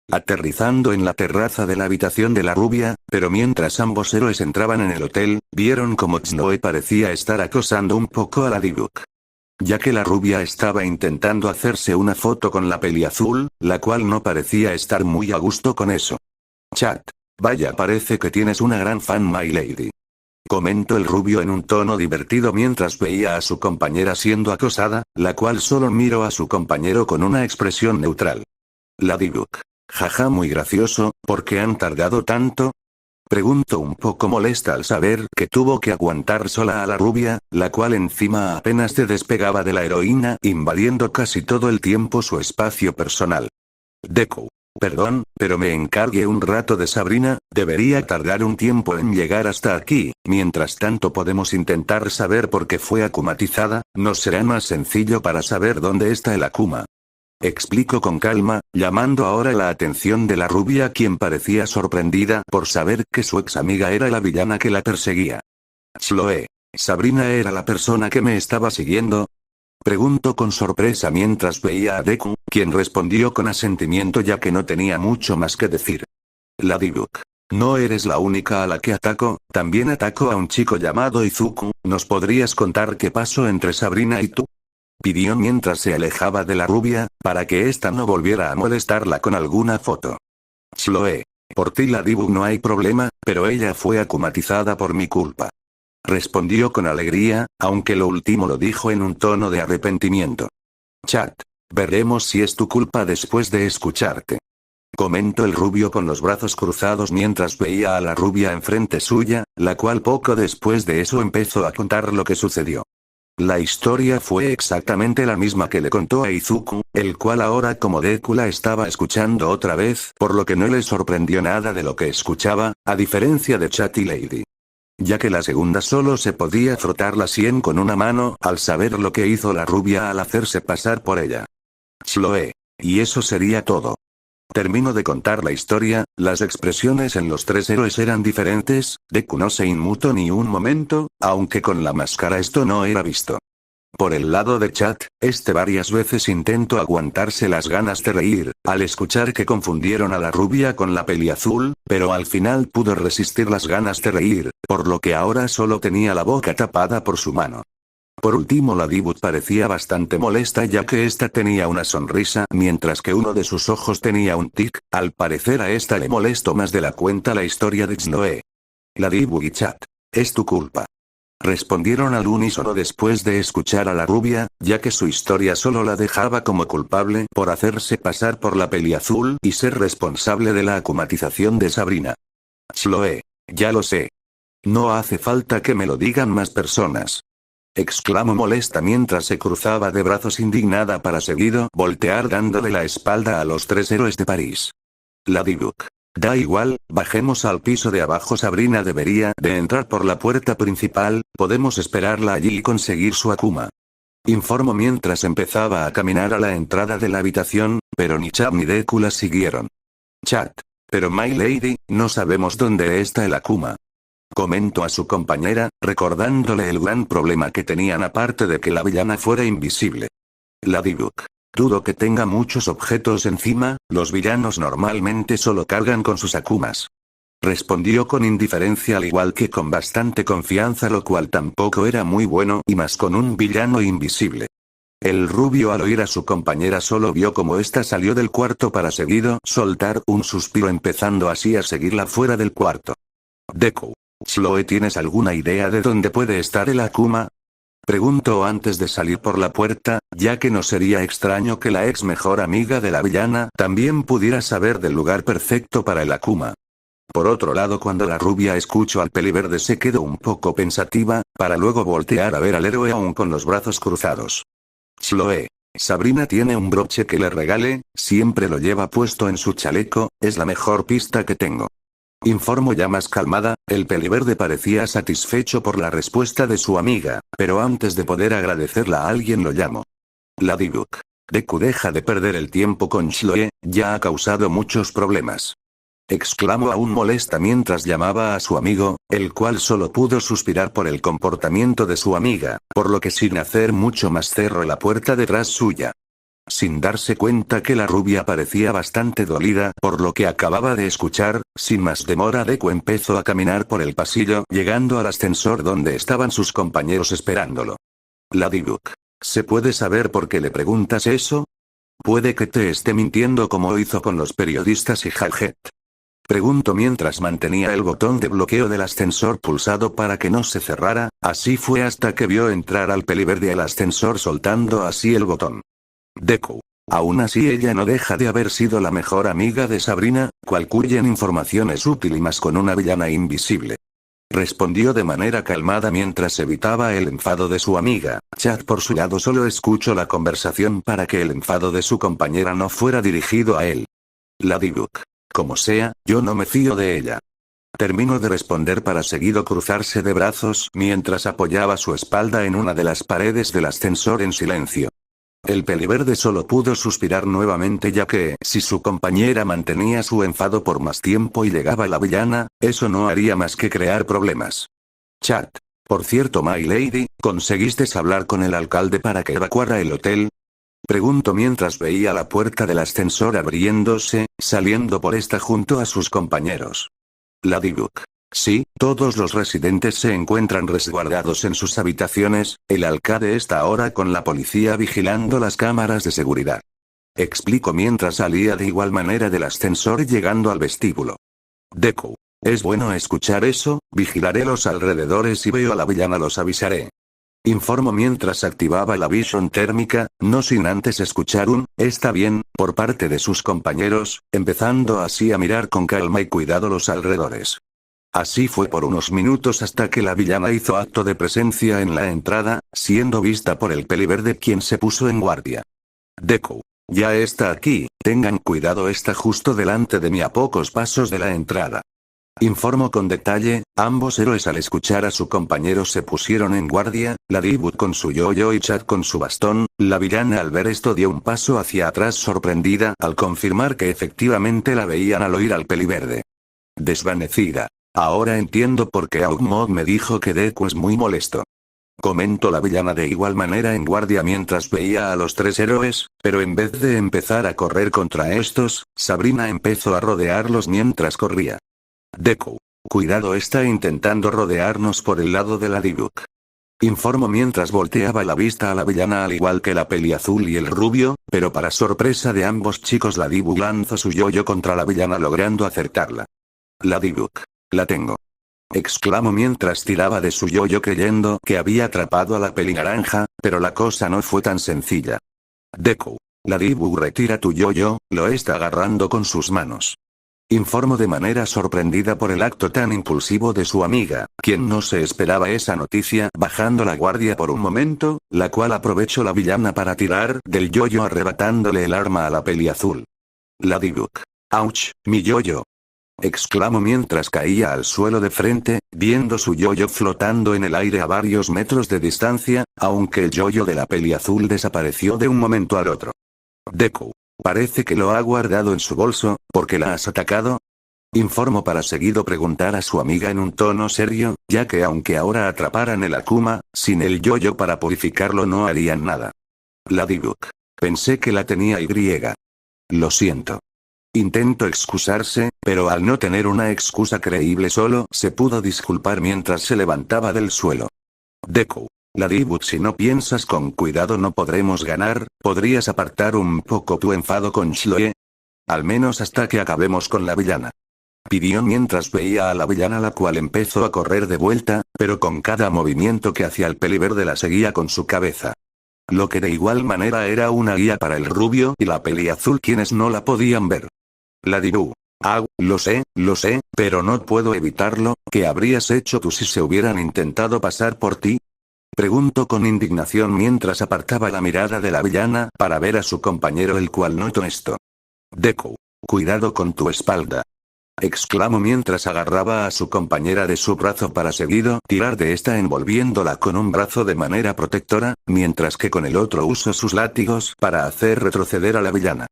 Aterrizando en la terraza de la habitación de la rubia, pero mientras ambos héroes entraban en el hotel, vieron como Snow parecía estar acosando un poco a Ladybug. Ya que la rubia estaba intentando hacerse una foto con la peli azul, la cual no parecía estar muy a gusto con eso. Chat. Vaya, parece que tienes una gran fan, my lady. Comentó el rubio en un tono divertido mientras veía a su compañera siendo acosada, la cual solo miró a su compañero con una expresión neutral. Ladybug. Jaja, muy gracioso, ¿por qué han tardado tanto? Preguntó un poco molesta al saber que tuvo que aguantar sola a la rubia, la cual encima apenas se despegaba de la heroína, invadiendo casi todo el tiempo su espacio personal. Deku. Perdón, pero me encargué un rato de Sabrina, debería tardar un tiempo en llegar hasta aquí, mientras tanto podemos intentar saber por qué fue akumatizada, nos será más sencillo para saber dónde está el Akuma. Explicó con calma, llamando ahora la atención de la rubia quien parecía sorprendida por saber que su ex amiga era la villana que la perseguía. Chloe. ¿Sabrina era la persona que me estaba siguiendo? Preguntó con sorpresa mientras veía a Deku, quien respondió con asentimiento ya que no tenía mucho más que decir. Ladybug. No eres la única a la que ataco, también ataco a un chico llamado Izuku, ¿nos podrías contar qué pasó entre Sabrina y tú? Pidió mientras se alejaba de la rubia, para que ésta no volviera a molestarla con alguna foto. Chloe. Por ti Ladybug no hay problema, pero ella fue akumatizada por mi culpa. Respondió con alegría, aunque lo último lo dijo en un tono de arrepentimiento. Chat. Veremos si es tu culpa después de escucharte. Comentó el rubio con los brazos cruzados mientras veía a la rubia enfrente suya, la cual poco después de eso empezó a contar lo que sucedió. La historia fue exactamente la misma que le contó a Izuku, el cual ahora como Deku la estaba escuchando otra vez, por lo que no le sorprendió nada de lo que escuchaba, a diferencia de Chat y Lady. Ya que la segunda solo se podía frotar la sien con una mano al saber lo que hizo la rubia al hacerse pasar por ella. Chloe. Y eso sería todo. Terminó de contar la historia, las expresiones en los tres héroes eran diferentes, Deku no se inmutó ni un momento, aunque con la máscara esto no era visto. Por el lado de Chat, varias veces intentó aguantarse las ganas de reír, al escuchar que confundieron a la rubia con la peliazul, pero al final pudo resistir las ganas de reír, por lo que ahora solo tenía la boca tapada por su mano. Por último Ladybug parecía bastante molesta ya que esta tenía una sonrisa mientras que uno de sus ojos tenía un tic, al parecer a esta le molestó más de la cuenta la historia de Chloe. Ladybug y Chat. Es tu culpa. Respondieron al unísono después de escuchar a la rubia, ya que su historia solo la dejaba como culpable por hacerse pasar por la peliazul y ser responsable de la akumatización de Sabrina. Chloe. Ya lo sé. No hace falta que me lo digan más personas. Exclamó molesta mientras se cruzaba de brazos indignada para seguido voltear dándole la espalda a los tres héroes de París. Ladybug. Da igual, bajemos al piso de abajo. Sabrina debería de entrar por la puerta principal, podemos esperarla allí y conseguir su Akuma. Informó mientras empezaba a caminar a la entrada de la habitación, pero ni Chat ni Deku la siguieron. Chat. Pero My Lady, no sabemos dónde está el Akuma. Comentó a su compañera, recordándole el gran problema que tenían aparte de que la villana fuera invisible. Ladybug. Dudo que tenga muchos objetos encima, los villanos normalmente solo cargan con sus akumas. Respondió con indiferencia al igual que con bastante confianza, lo cual tampoco era muy bueno y más con un villano invisible. El rubio al oír a su compañera solo vio como ésta salió del cuarto para seguido soltar un suspiro empezando así a seguirla fuera del cuarto. Deku. Chloe, ¿tienes alguna idea de dónde puede estar el Akuma? Preguntó antes de salir por la puerta, ya que no sería extraño que la ex mejor amiga de la villana también pudiera saber del lugar perfecto para el Akuma. Por otro lado, cuando la rubia escuchó al peliverde se quedó un poco pensativa, para luego voltear a ver al héroe aún con los brazos cruzados. Chloe. Sabrina tiene un broche que le regale, siempre lo lleva puesto en su chaleco, es la mejor pista que tengo. Informó ya más calmada, el peliverde parecía satisfecho por la respuesta de su amiga, pero antes de poder agradecerla a alguien lo llamó. Ladybug. Deku, deja de perder el tiempo con Chloe, ya ha causado muchos problemas. Exclamó aún molesta mientras llamaba a su amigo, el cual solo pudo suspirar por el comportamiento de su amiga, por lo que sin hacer mucho más cerró la puerta detrás suya. Sin darse cuenta que la rubia parecía bastante dolida por lo que acababa de escuchar, sin más demora Deku empezó a caminar por el pasillo llegando al ascensor donde estaban sus compañeros esperándolo. Ladybug. ¿Se puede saber por qué le preguntas eso? Puede que te esté mintiendo como hizo con los periodistas y Hagrid. Preguntó mientras mantenía el botón de bloqueo del ascensor pulsado para que no se cerrara. Así fue hasta que vio entrar al peliverde al ascensor soltando así el botón. Deku. Aún así ella no deja de haber sido la mejor amiga de Sabrina, cuya información es útil y más con una villana invisible. Respondió de manera calmada mientras evitaba el enfado de su amiga. Chad por su lado solo escuchó la conversación para que el enfado de su compañera no fuera dirigido a él. Ladybug. Como sea, yo no me fío de ella. Terminó de responder para seguido cruzarse de brazos mientras apoyaba su espalda en una de las paredes del ascensor en silencio. El peliverde solo pudo suspirar nuevamente ya que, si su compañera mantenía su enfado por más tiempo y llegaba la villana, eso no haría más que crear problemas. Chat. Por cierto, My Lady, ¿conseguiste hablar con el alcalde para que evacuara el hotel? Preguntó mientras veía la puerta del ascensor abriéndose, saliendo por esta junto a sus compañeros. Ladybug. Sí, todos los residentes se encuentran resguardados en sus habitaciones, el alcalde está ahora con la policía vigilando las cámaras de seguridad. Explicó mientras salía de igual manera del ascensor llegando al vestíbulo. Deku. Es bueno escuchar eso, vigilaré los alrededores y veo a la villana los avisaré. Informó mientras activaba la visión térmica, no sin antes escuchar un, está bien, por parte de sus compañeros, empezando así a mirar con calma y cuidado los alrededores. Así fue por unos minutos hasta que la villana hizo acto de presencia en la entrada, siendo vista por el peliverde quien se puso en guardia. Deku. Ya está aquí, tengan cuidado, está justo delante de mí a pocos pasos de la entrada. Informó con detalle, ambos héroes al escuchar a su compañero se pusieron en guardia, Ladybug con su yo-yo y Chad con su bastón. La villana al ver esto dio un paso hacia atrás sorprendida al confirmar que efectivamente la veían al oír al peliverde. Desvanecida. Ahora entiendo por qué Augmod me dijo que Deku es muy molesto. Comentó la villana de igual manera en guardia mientras veía a los tres héroes, pero en vez de empezar a correr contra estos, Sabrina empezó a rodearlos mientras corría. Deku. Cuidado, está intentando rodearnos por el lado de Ladybug. Informó mientras volteaba la vista a la villana al igual que la peliazul y el rubio, pero para sorpresa de ambos chicos Ladybug lanzó su yo-yo contra la villana logrando acertarla. Ladybug. La tengo. Exclamó mientras tiraba de su yo-yo creyendo que había atrapado a la pelinaranja, pero la cosa no fue tan sencilla. Deku. Ladybug, retira tu yo-yo, lo está agarrando con sus manos. Informó de manera sorprendida por el acto tan impulsivo de su amiga, quien no se esperaba esa noticia, bajando la guardia por un momento, la cual aprovechó la villana para tirar del yo-yo arrebatándole el arma a la peliazul. Ladybug. ¡Auch, mi yo-yo! Exclamó mientras caía al suelo de frente, viendo su yo-yo flotando en el aire a varios metros de distancia, aunque el yo-yo de la peliazul desapareció de un momento al otro. Deku. Parece que lo ha guardado en su bolso, ¿por qué la has atacado? Informó para seguido preguntar a su amiga en un tono serio, ya que aunque ahora atraparan el Akuma, sin el yo-yo para purificarlo no harían nada. Ladybug. Pensé que la tenía y. Lo siento. Intentó excusarse, pero al no tener una excusa creíble solo se pudo disculpar mientras se levantaba del suelo. Deku. Ladybug, si no piensas con cuidado no podremos ganar, ¿podrías apartar un poco tu enfado con Chloe? Al menos hasta que acabemos con la villana. Pidió mientras veía a la villana la cual empezó a correr de vuelta, pero con cada movimiento que hacía el peliverde la seguía con su cabeza. Lo que de igual manera era una guía para el rubio y la peliazul quienes no la podían ver. Ladybug. Lo sé, pero no puedo evitarlo, ¿qué habrías hecho tú si se hubieran intentado pasar por ti? Preguntó con indignación mientras apartaba la mirada de la villana para ver a su compañero el cual notó esto. Deku. Cuidado con tu espalda. Exclamó mientras agarraba a su compañera de su brazo para seguido tirar de esta envolviéndola con un brazo de manera protectora, mientras que con el otro usó sus látigos para hacer retroceder a la villana.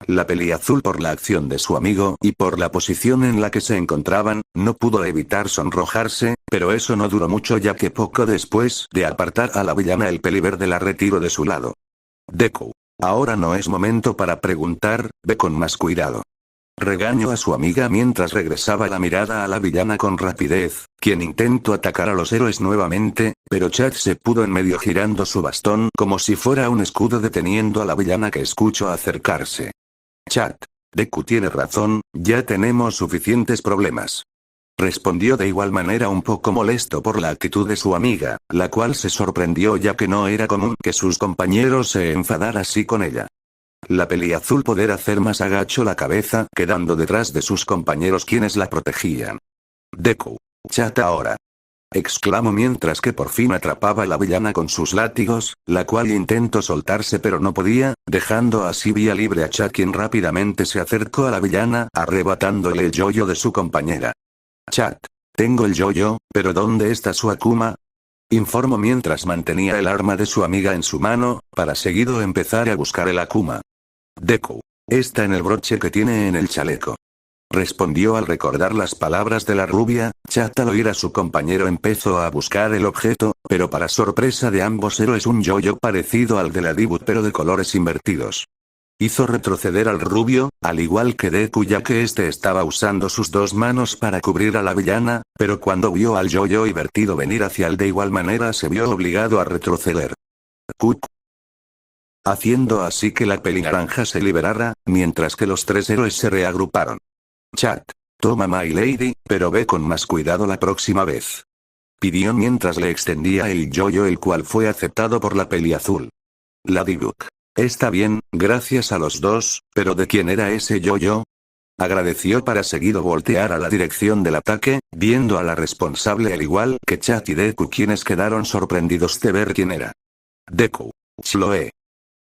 La peliazul por la acción de su amigo y por la posición en la que se encontraban, no pudo evitar sonrojarse, pero eso no duró mucho ya que poco después de apartar a la villana el peliverde la retiró de su lado. Deku. Ahora no es momento para preguntar, ve con más cuidado. Regañó a su amiga mientras regresaba la mirada a la villana con rapidez, quien intentó atacar a los héroes nuevamente, pero Chad se pudo en medio girando su bastón como si fuera un escudo deteniendo a la villana que escuchó acercarse. Chat. Deku tiene razón, ya tenemos suficientes problemas. Respondió de igual manera un poco molesto por la actitud de su amiga, la cual se sorprendió ya que no era común que sus compañeros se enfadaran así con ella. La peliazul poder hacer más agachó la cabeza, quedando detrás de sus compañeros quienes la protegían. Deku. Chat ahora. Exclamó mientras que por fin atrapaba a la villana con sus látigos, la cual intentó soltarse pero no podía, dejando así vía libre a Chat quien rápidamente se acercó a la villana, arrebatándole el yoyo de su compañera. Chat. Tengo el yoyo, pero ¿dónde está su Akuma? Informó mientras mantenía el arma de su amiga en su mano, para seguido empezar a buscar el Akuma. Deku. Está en el broche que tiene en el chaleco. Respondió al recordar las palabras de la rubia. Chat al oír a su compañero empezó a buscar el objeto, pero para sorpresa de ambos héroes un yoyo parecido al de la Dibut pero de colores invertidos. Hizo retroceder al rubio, al igual que Deku ya que este estaba usando sus dos manos para cubrir a la villana, pero cuando vio al yoyo invertido venir hacia él de igual manera se vio obligado a retroceder. Kuk. Haciendo así que la pelinaranja se liberara, mientras que los tres héroes se reagruparon. Chat. Toma My Lady, pero ve con más cuidado la próxima vez. Pidió mientras le extendía el yoyo el cual fue aceptado por la peliazul. Ladybug. Está bien, gracias a los dos, pero ¿de quién era ese yoyo? Agradeció para seguido voltear a la dirección del ataque, viendo a la responsable al igual que Chat y Deku quienes quedaron sorprendidos de ver quién era. Deku. Chloe.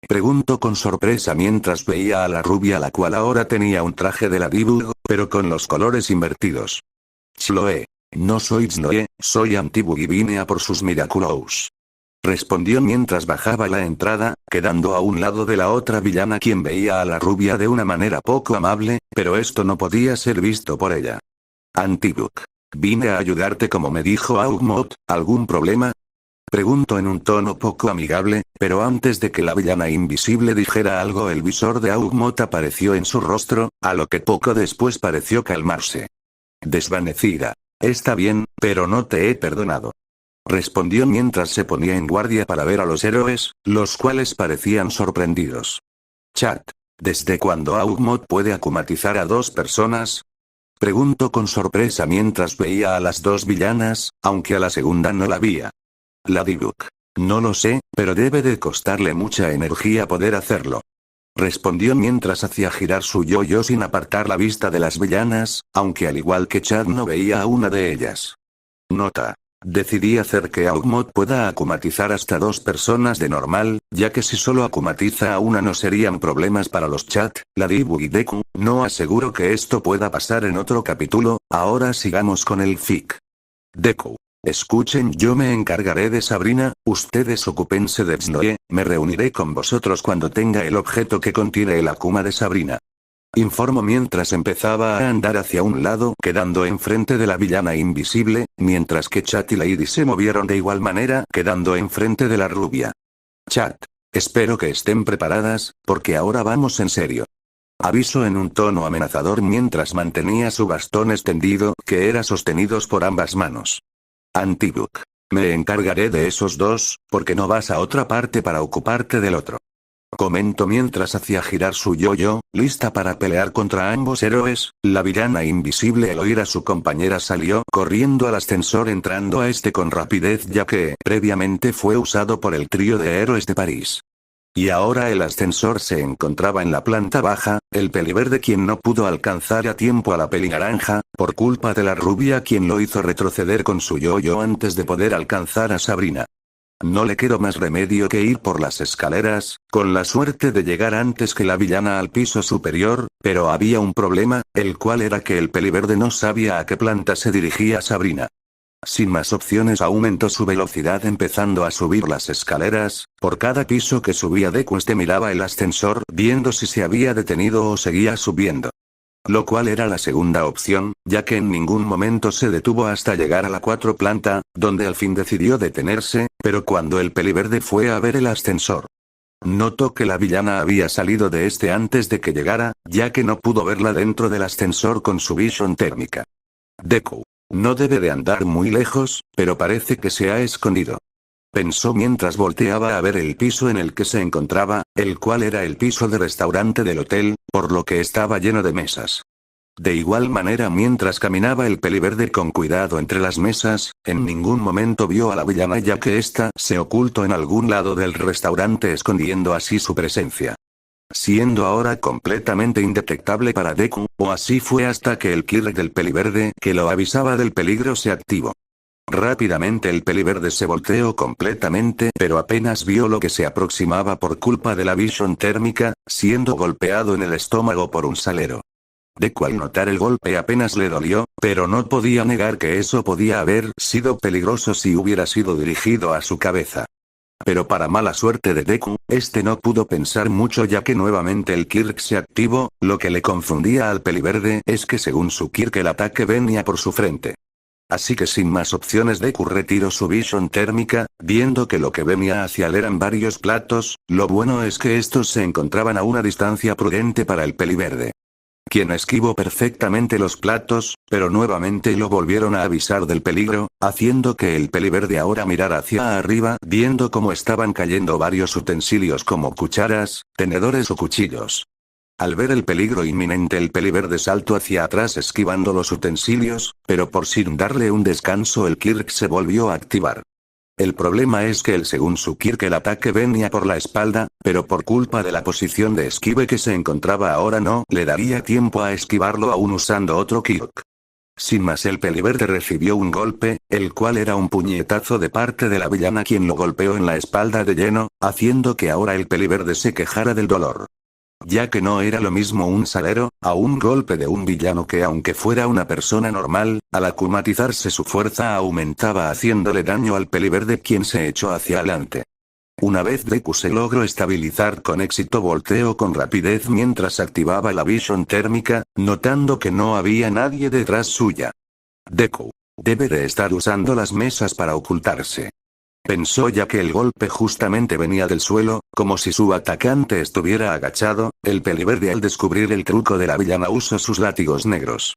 Preguntó con sorpresa mientras veía a la rubia la cual ahora tenía un traje de Ladybug, pero con los colores invertidos. Chloe. No soy Chloe, soy Antibug y vine a por sus Miraculous. Respondió mientras bajaba la entrada, quedando a un lado de la otra villana quien veía a la rubia de una manera poco amable, pero esto no podía ser visto por ella. Antibug. Vine a ayudarte como me dijo Augmod, ¿algún problema? Preguntó en un tono poco amigable, pero antes de que la villana invisible dijera algo el visor de Augmod apareció en su rostro, a lo que poco después pareció calmarse. Desvanecida. Está bien, pero no te he perdonado. Respondió mientras se ponía en guardia para ver a los héroes, los cuales parecían sorprendidos. Chat. ¿Desde cuándo Augmod puede akumatizar a dos personas? Preguntó con sorpresa mientras veía a las dos villanas, aunque a la segunda no la veía. Ladybug. No lo sé, pero debe de costarle mucha energía poder hacerlo. Respondió mientras hacía girar su yoyo sin apartar la vista de las villanas, aunque al igual que Chad no veía a una de ellas. Nota. Decidí hacer que Augmod pueda akumatizar hasta dos personas de normal, ya que si solo akumatiza a una no serían problemas para los Chat, Ladybug y Deku. No aseguro que esto pueda pasar en otro capítulo, ahora sigamos con el fic. Deku. Escuchen, yo me encargaré de Sabrina, ustedes ocúpense de Chloe, me reuniré con vosotros cuando tenga el objeto que contiene el Akuma de Sabrina. Informó mientras empezaba a andar hacia un lado quedando enfrente de la villana invisible, mientras que Chat y Lady se movieron de igual manera quedando enfrente de la rubia. Chat. Espero que estén preparadas, porque ahora vamos en serio. Avisó en un tono amenazador mientras mantenía su bastón extendido, que era sostenidos por ambas manos. Antibug. Me encargaré de esos dos, porque no vas a otra parte para ocuparte del otro. Comentó mientras hacía girar su yoyo, lista para pelear contra ambos héroes. La villana invisible al oír a su compañera salió corriendo al ascensor entrando a este con rapidez ya que previamente fue usado por el trío de héroes de París. Y ahora el ascensor se encontraba en la planta baja, el peliverde quien no pudo alcanzar a tiempo a la pelinaranja, por culpa de la rubia quien lo hizo retroceder con su yoyo antes de poder alcanzar a Sabrina. No le quedó más remedio que ir por las escaleras, con la suerte de llegar antes que la villana al piso superior, pero había un problema, el cual era que el peliverde no sabía a qué planta se dirigía Sabrina. Sin más opciones aumentó su velocidad empezando a subir las escaleras, por cada piso que subía Deku miraba el ascensor viendo si se había detenido o seguía subiendo. Lo cual era la segunda opción, ya que en ningún momento se detuvo hasta llegar a la 4 planta, donde al fin decidió detenerse, pero cuando el peliverde fue a ver el ascensor, notó que la villana había salido de este antes de que llegara, ya que no pudo verla dentro del ascensor con su visión térmica. Deku. No debe de andar muy lejos, pero parece que se ha escondido. pensó mientras volteaba a ver el piso en el que se encontraba, el cual era el piso de restaurante del hotel, por lo que estaba lleno de mesas. De igual manera mientras caminaba el peliverde con cuidado entre las mesas, en ningún momento vio a la villana ya que ésta se ocultó en algún lado del restaurante escondiendo así su presencia. Siendo ahora completamente indetectable para Deku, o así fue hasta que el Kirk del peliverde que lo avisaba del peligro se activó. Rápidamente el peliverde se volteó completamente pero apenas vio lo que se aproximaba por culpa de la visión térmica, siendo golpeado en el estómago por un salero. Deku al notar el golpe apenas le dolió, pero no podía negar que eso podía haber sido peligroso si hubiera sido dirigido a su cabeza. Pero para mala suerte de Deku, este no pudo pensar mucho ya que nuevamente el Kirk se activó, lo que le confundía al peliverde es que según su Kirk el ataque venía por su frente. Así que sin más opciones Deku retiró su visión térmica, viendo que lo que venía hacia él eran varios platos, lo bueno es que estos se encontraban a una distancia prudente para el peliverde. Quien esquivó perfectamente los platos, pero nuevamente lo volvieron a avisar del peligro, haciendo que el peliverde ahora mirara hacia arriba viendo cómo estaban cayendo varios utensilios como cucharas, tenedores o cuchillos. Al ver el peligro inminente el peliverde saltó hacia atrás esquivando los utensilios, pero por sin darle un descanso el Kirk se volvió a activar. El problema es que según su Kirk el ataque venía por la espalda, pero por culpa de la posición de esquive que se encontraba ahora no le daría tiempo a esquivarlo aún usando otro Kirk. Sin más el peliverde recibió un golpe, el cual era un puñetazo de parte de la villana quien lo golpeó en la espalda de lleno, haciendo que ahora el peliverde se quejara del dolor. Ya que no era lo mismo un salero, a un golpe de un villano que aunque fuera una persona normal, al akumatizarse su fuerza aumentaba haciéndole daño al peliverde quien se echó hacia adelante. Una vez Deku se logró estabilizar con éxito volteó con rapidez mientras activaba la visión térmica, notando que no había nadie detrás suya. Deku debe de estar usando las mesas para ocultarse. Pensó ya que el golpe justamente venía del suelo, como si su atacante estuviera agachado, el peliverde al descubrir el truco de la villana usó sus látigos negros.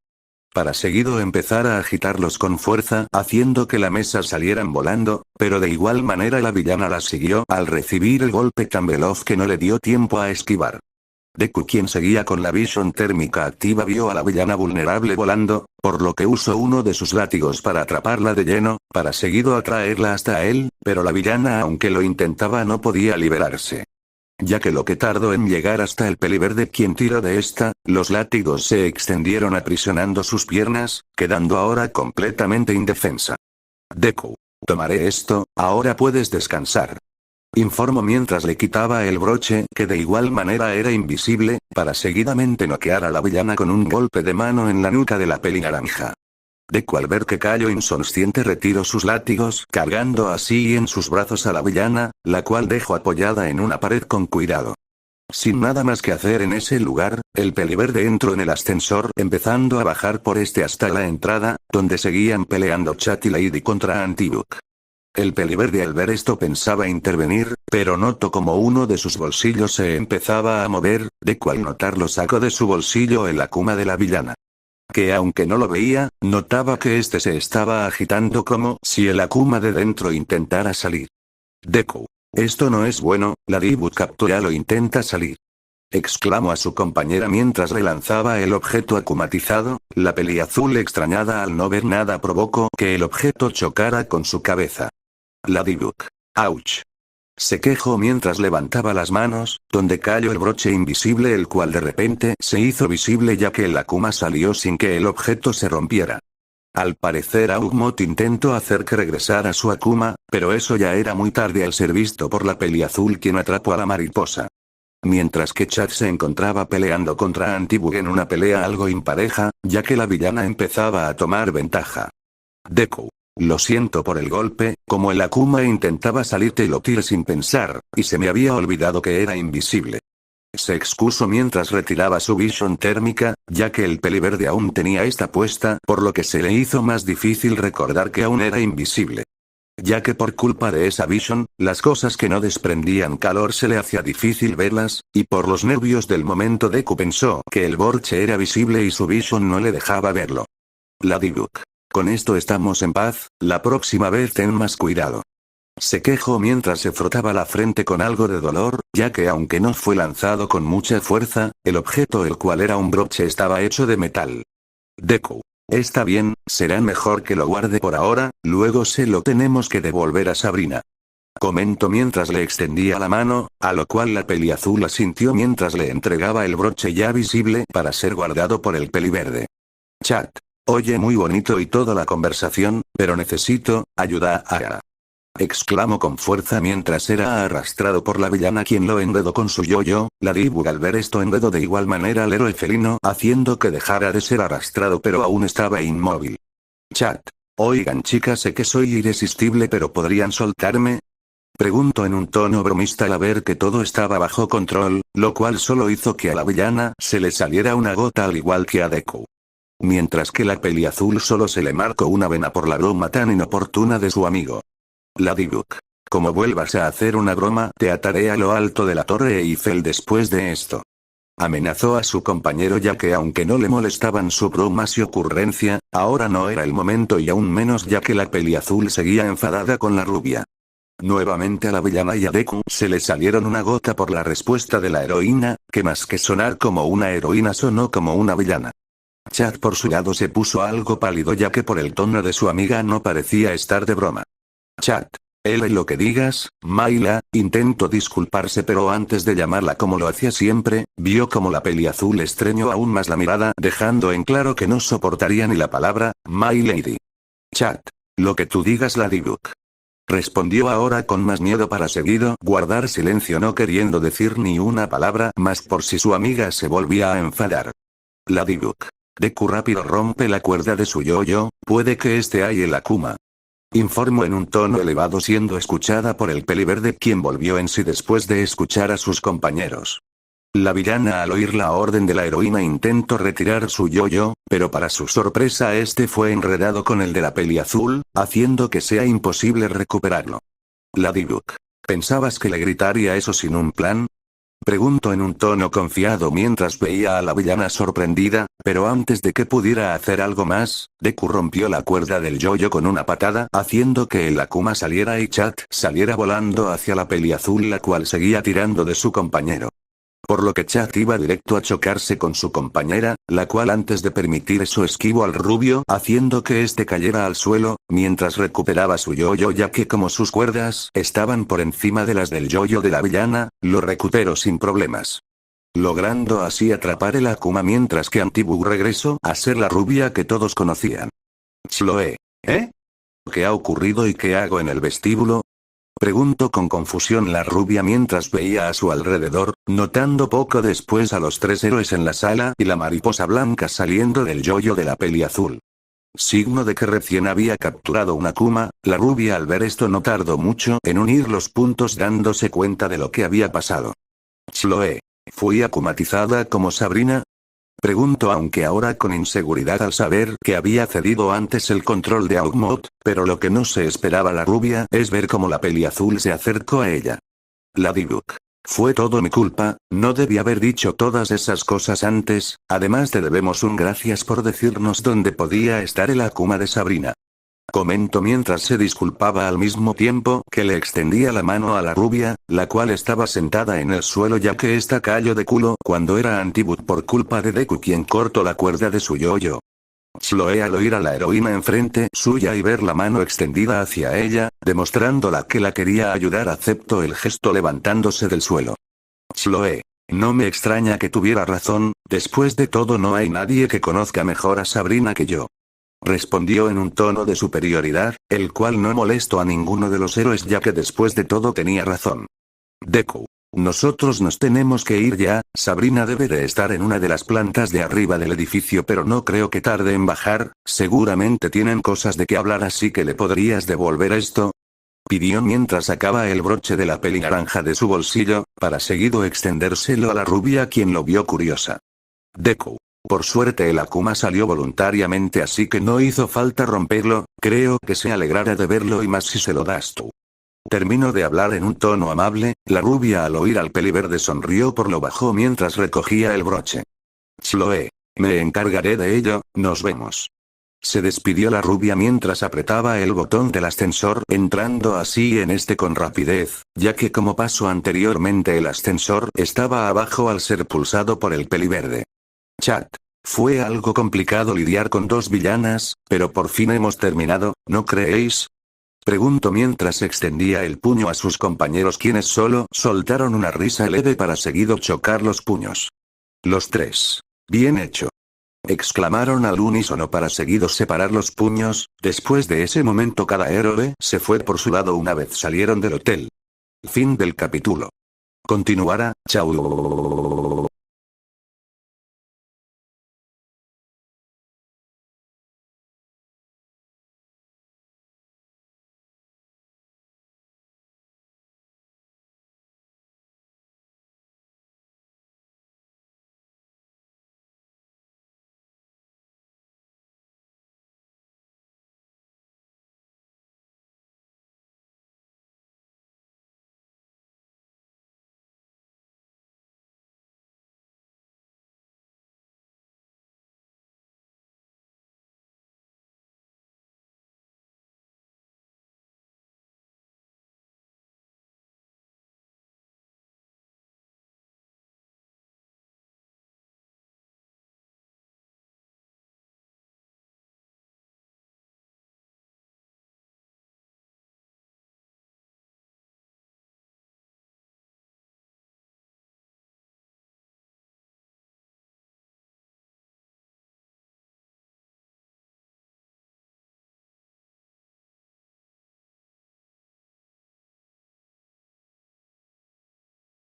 Para seguido empezar a agitarlos con fuerza, haciendo que la mesa salieran volando, pero de igual manera la villana la siguió al recibir el golpe tan veloz que no le dio tiempo a esquivar. Deku quien seguía con la visión térmica activa vio a la villana vulnerable volando, por lo que usó uno de sus látigos para atraparla de lleno, para seguido atraerla hasta él, pero la villana aunque lo intentaba no podía liberarse. Ya que lo que tardó en llegar hasta el peliverde quien tiró de esta, los látigos se extendieron aprisionando sus piernas, quedando ahora completamente indefensa. Deku, tomaré esto, ahora puedes descansar. Informó mientras le quitaba el broche que de igual manera era invisible, para seguidamente noquear a la villana con un golpe de mano en la nuca de la pelinaranja. Deku al ver que cayó inconsciente retiró sus látigos cargando así en sus brazos a la villana, la cual dejó apoyada en una pared con cuidado. Sin nada más que hacer en ese lugar, el peliverde entró en el ascensor empezando a bajar por este hasta la entrada, donde seguían peleando Chat y Lady contra Anti-Book. El peliverde al ver esto pensaba intervenir, pero notó como uno de sus bolsillos se empezaba a mover, Deku al notarlo sacó de su bolsillo el Akuma de la villana. Que aunque no lo veía, notaba que este se estaba agitando como si el Akuma de dentro intentara salir. Deku. Esto no es bueno, Ladybug captura lo intenta salir. Exclamó a su compañera mientras le lanzaba el objeto akumatizado, la peliazul extrañada al no ver nada provocó que el objeto chocara con su cabeza. Ladybug. Ouch. Se quejó mientras levantaba las manos, donde cayó el broche invisible el cual de repente se hizo visible ya que el Akuma salió sin que el objeto se rompiera. Al parecer Augmot intentó hacer que regresara su Akuma, pero eso ya era muy tarde al ser visto por la peliazul quien atrapó a la mariposa. Mientras que Chat se encontraba peleando contra Anti-Bug en una pelea algo impareja, ya que la villana empezaba a tomar ventaja. Deku. Lo siento por el golpe, como el Akuma intentaba salir te lo tiré sin pensar, y se me había olvidado que era invisible. Se excusó mientras retiraba su visión térmica, ya que el peliverde aún tenía esta puesta, por lo que se le hizo más difícil recordar que aún era invisible. Ya que por culpa de esa visión, las cosas que no desprendían calor se le hacía difícil verlas, y por los nervios del momento Deku pensó que el broche era visible y su visión no le dejaba verlo. Ladybug. Con esto estamos en paz, la próxima vez ten más cuidado. se quejó mientras se frotaba la frente con algo de dolor, ya que aunque no fue lanzado con mucha fuerza, el objeto el cual era un broche estaba hecho de metal. Deku. Está bien, será mejor que lo guarde por ahora, luego se lo tenemos que devolver a Sabrina. Comentó mientras le extendía la mano, a lo cual la peliazul asintió mientras le entregaba el broche ya visible para ser guardado por el peliverde. Chat. Oye, muy bonito y toda la conversación, pero necesito ayuda a... exclamó con fuerza mientras era arrastrado por la villana quien lo enredó con su yo-yo. Ladybug al ver esto enredó de igual manera al héroe felino haciendo que dejara de ser arrastrado pero aún estaba inmóvil. Chat. Oigan chicas, sé que soy irresistible pero ¿podrían soltarme? Preguntó en un tono bromista al ver que todo estaba bajo control, lo cual solo hizo que a la villana se le saliera una gota al igual que a Deku. Mientras que la peliazul solo se le marcó una vena por la broma tan inoportuna de su amigo. Ladybug. Como vuelvas a hacer una broma, te ataré a lo alto de la Torre Eiffel después de esto. Amenazó a su compañero ya que aunque no le molestaban su bromas y ocurrencia, ahora no era el momento y aún menos ya que la peliazul seguía enfadada con la rubia. Nuevamente a la villana y a Deku se le salieron una gota por la respuesta de la heroína, que más que sonar como una heroína sonó como una villana. Chad por su lado se puso algo pálido ya que por el tono de su amiga no parecía estar de broma. Chat. Lo que digas, Mayla, intentó disculparse pero antes de llamarla como lo hacía siempre, vio como la peliazul estreñó aún más la mirada dejando en claro que no soportaría ni la palabra, My Lady. Chat. Lo que tú digas Ladybug. Respondió ahora con más miedo para seguido guardar silencio no queriendo decir ni una palabra más por si su amiga se volvía a enfadar. Ladybug. Deku rápido rompe la cuerda de su yo-yo, puede que esté ahí el Akuma. Informó en un tono elevado siendo escuchada por el peliverde quien volvió en sí después de escuchar a sus compañeros. La villana al oír la orden de la heroína intentó retirar su yo-yo, pero para su sorpresa este fue enredado con el de la peliazul, haciendo que sea imposible recuperarlo. Ladybug. ¿Pensabas que le gritaría eso sin un plan? Preguntó en un tono confiado mientras veía a la villana sorprendida, pero antes de que pudiera hacer algo más, Deku rompió la cuerda del yo-yo con una patada haciendo que el Akuma saliera y Chat saliera volando hacia la peliazul la cual seguía tirando de su compañero. Por lo que Chat iba directo a chocarse con su compañera, la cual antes de permitir eso esquivó al rubio haciendo que este cayera al suelo, mientras recuperaba su yo-yo ya que como sus cuerdas estaban por encima de las del yo-yo de la villana, lo recuperó sin problemas. Logrando así atrapar el Akuma mientras que Antibug regresó a ser la rubia que todos conocían. Chloe. ¿Eh? ¿Qué ha ocurrido y qué hago en el vestíbulo? Preguntó con confusión la rubia mientras veía a su alrededor, notando poco después a los tres héroes en la sala y la mariposa blanca saliendo del yo-yo de la peliazul. Signo de que recién había capturado una Akuma, la rubia al ver esto no tardó mucho en unir los puntos dándose cuenta de lo que había pasado. Chloe. ¿Fui akumatizada como Sabrina? Preguntó aunque ahora con inseguridad al saber que había cedido antes el control de Augmod, pero lo que no se esperaba la rubia es ver cómo la peliazul se acercó a ella. Ladybug. Fue todo mi culpa, no debí haber dicho todas esas cosas antes, además te debemos un gracias por decirnos dónde podía estar el Akuma de Sabrina. Comentó mientras se disculpaba al mismo tiempo que le extendía la mano a la rubia, la cual estaba sentada en el suelo ya que esta cayó de culo cuando era Antibug por culpa de Deku quien cortó la cuerda de su yo-yo. Chloe al oír a la heroína enfrente suya y ver la mano extendida hacia ella, demostrándola que la quería ayudar aceptó el gesto levantándose del suelo. Chloe. No me extraña que tuviera razón, después de todo no hay nadie que conozca mejor a Sabrina que yo. Respondió en un tono de superioridad, el cual no molestó a ninguno de los héroes ya que después de todo tenía razón. Deku. Nosotros nos tenemos que ir ya, Sabrina debe de estar en una de las plantas de arriba del edificio pero no creo que tarde en bajar, seguramente tienen cosas de qué hablar así que le podrías devolver esto. Pidió mientras sacaba el broche de la peli naranja de su bolsillo, para seguido extendérselo a la rubia quien lo vio curiosa. Deku. Por suerte el Akuma salió voluntariamente así que no hizo falta romperlo, creo que se alegrará de verlo y más si se lo das tú. Terminó de hablar en un tono amable, la rubia al oír al peliverde sonrió por lo bajo mientras recogía el broche. Chloe. Me encargaré de ello, nos vemos. Se despidió la rubia mientras apretaba el botón del ascensor, entrando así en este con rapidez, ya que como pasó anteriormente el ascensor estaba abajo al ser pulsado por el peliverde. Chat. Fue algo complicado lidiar con dos villanas, pero por fin hemos terminado, ¿no creéis? Preguntó mientras extendía el puño a sus compañeros, quienes solo soltaron una risa leve para seguido chocar los puños. Los tres. Bien hecho. Exclamaron al unísono para seguido separar los puños. Después de ese momento cada héroe se fue por su lado una vez salieron del hotel. Fin del capítulo. Continuará, chao.